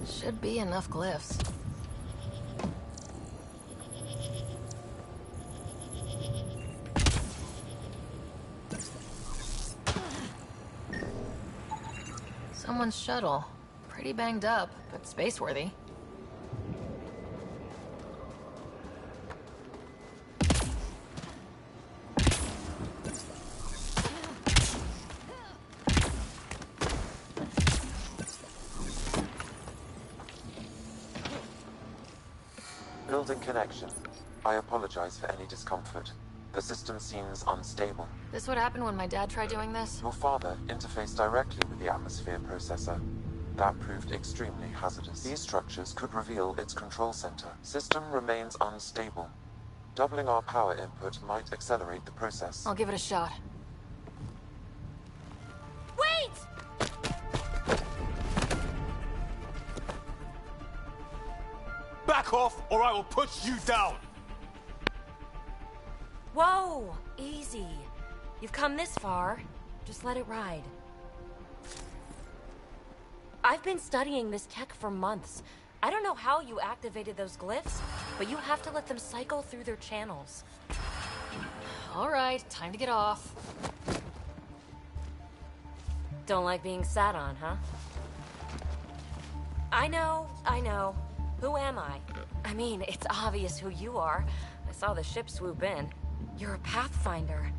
Speaker 5: Should be enough glyphs. Someone's shuttle. Pretty banged up, but space-worthy.
Speaker 6: Building connection. I apologize for any discomfort. The system seems unstable.
Speaker 5: This would happen when my dad tried doing this?
Speaker 6: Your father interfaced directly with the atmosphere processor. That proved extremely hazardous. These structures could reveal its control center. System remains unstable. Doubling our power input might accelerate the process.
Speaker 5: I'll give it a shot.
Speaker 9: Wait!
Speaker 19: Back off, or I will push you down!
Speaker 9: Whoa! Easy. You've come this far. Just let it ride. I've been studying this tech for months. I don't know how you activated those glyphs, but you have to let them cycle through their channels.
Speaker 5: Alright, time to get off.
Speaker 9: Don't like being sat on, huh? I know. Who am I? I mean, it's obvious who you are. I saw the ship swoop in. You're a Pathfinder.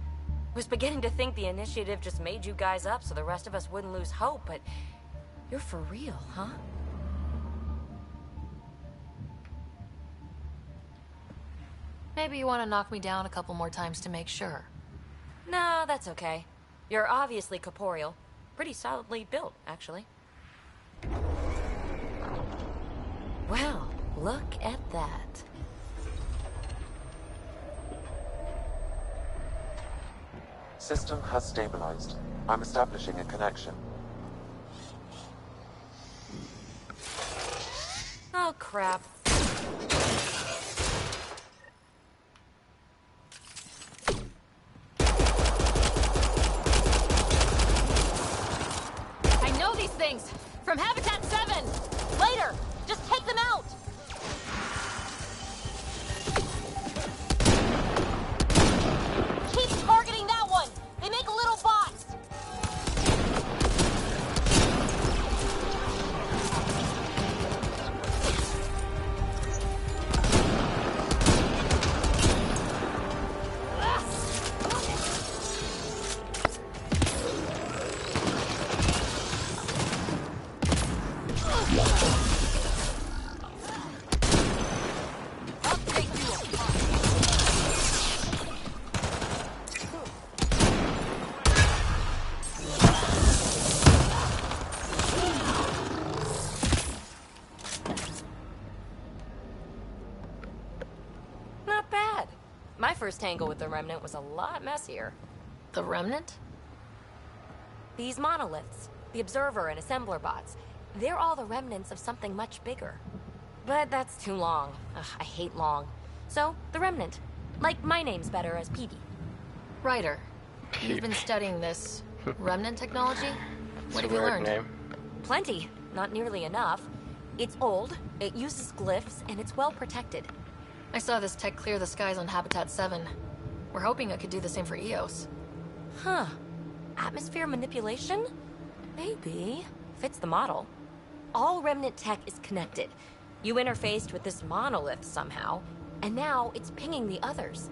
Speaker 9: Was beginning to think the initiative just made you guys up so the rest of us wouldn't lose hope, but you're for real, huh?
Speaker 5: Maybe you want to knock me down a couple more times to make sure.
Speaker 9: No, that's okay. You're obviously corporeal. Pretty solidly built, actually. Well, look at that.
Speaker 6: System has stabilized. I'm establishing a connection.
Speaker 9: Oh, crap.
Speaker 5: I know these things! From Habitat 7! Later! Just take them out! Keep targeting that one! They make little bots!
Speaker 9: Not bad. My first tangle with the Remnant was a lot messier.
Speaker 5: The Remnant?
Speaker 9: These monoliths, the Observer and Assembler bots, they're all the remnants of something much bigger. But that's too long. Ugh, I hate long. So, the Remnant. Like my name's better as Peavy.
Speaker 5: Ryder, you've been studying this Remnant technology? What have you learned?
Speaker 2: Name.
Speaker 9: Plenty. Not nearly enough. It's old, it uses glyphs, and it's well protected.
Speaker 5: I saw this tech clear the skies on Habitat 7. We're hoping it could do the same for EOS.
Speaker 9: Huh. Atmosphere manipulation? Maybe. Fits the model. All Remnant tech is connected. You interfaced with this monolith somehow, and now it's pinging the others.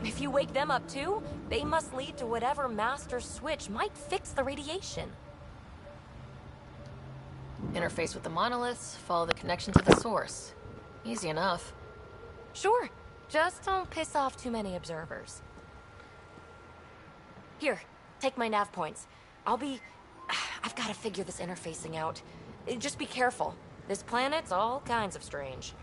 Speaker 9: If you wake them up too, they must lead to whatever master switch might fix the radiation.
Speaker 5: Interface with the monoliths, follow the connection to the source. Easy enough.
Speaker 9: Sure. Just don't piss off too many observers. Here, take my nav points. I've got to figure this interfacing out. Just be careful. This planet's all kinds of strange.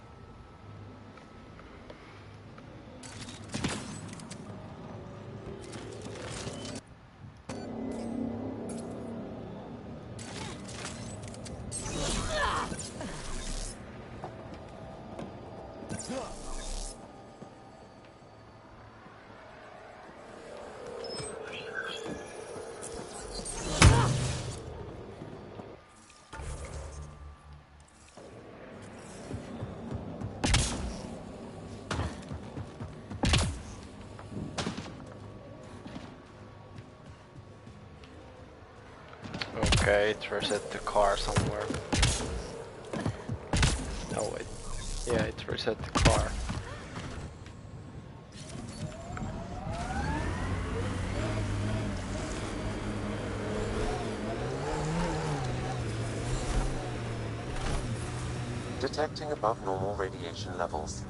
Speaker 2: Okay, it reset the car somewhere. No wait. Yeah, it reset the car.
Speaker 6: Detecting above normal radiation levels.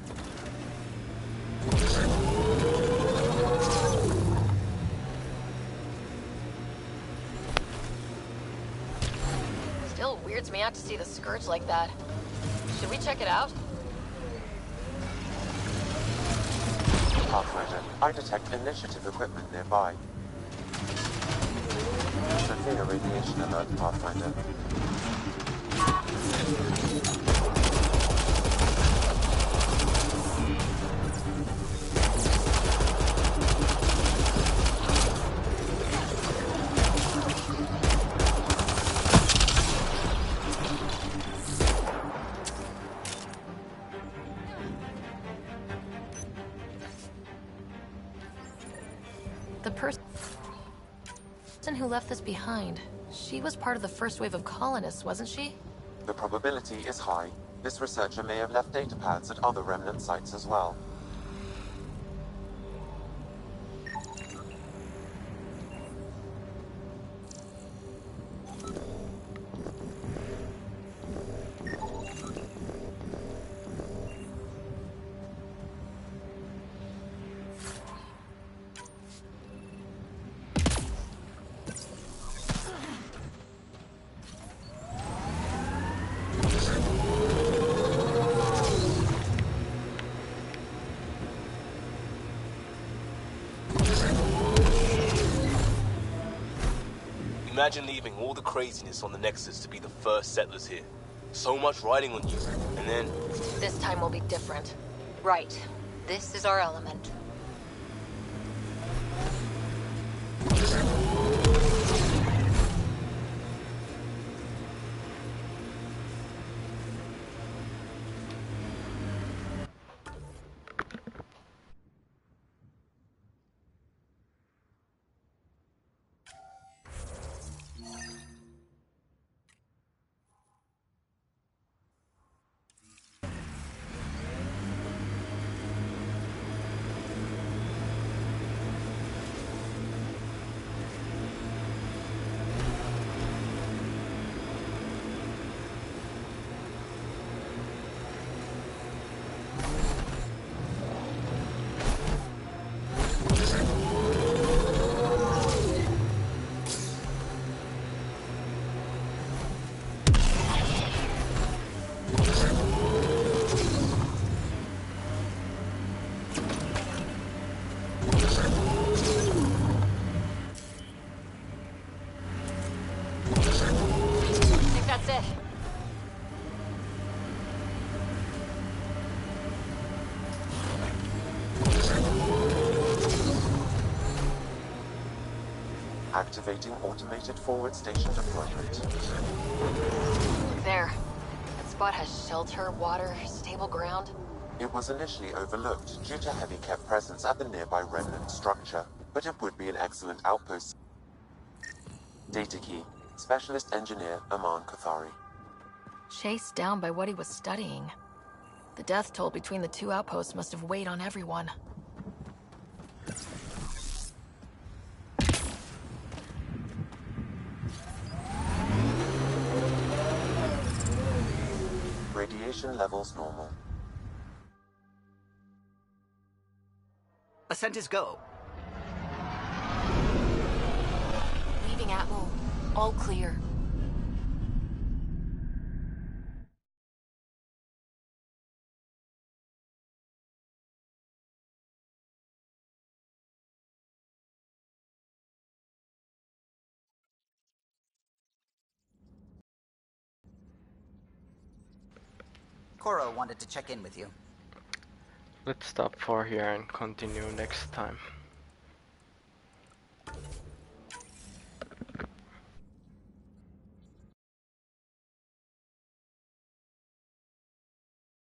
Speaker 5: Still weirds me out to see the Scourge like that. Should we check it out?
Speaker 6: Pathfinder, I detect initiative equipment nearby. Severe radiation alert, Pathfinder.
Speaker 5: The person who left this behind, she was part of the first wave of colonists, wasn't she?
Speaker 6: The probability is high. This researcher may have left data pads at other remnant sites as well.
Speaker 13: Imagine leaving all the craziness on the Nexus to be the first settlers here. So much riding on you, and then...
Speaker 5: This time will be different.
Speaker 3: Right. This is our element.
Speaker 6: Activating automated forward station deployment.
Speaker 5: There. That spot has shelter, water, stable ground.
Speaker 6: It was initially overlooked due to heavy kept presence at the nearby remnant structure, but it would be an excellent outpost. Data key. Specialist Engineer Aman Kothari.
Speaker 5: Chased down by what he was studying. The death toll between the two outposts must have weighed on everyone.
Speaker 6: Radiation levels normal.
Speaker 4: Ascent is go.
Speaker 5: Leaving Atmo. All clear.
Speaker 4: Koro wanted to check in with you.
Speaker 2: Let's stop for here and continue next time.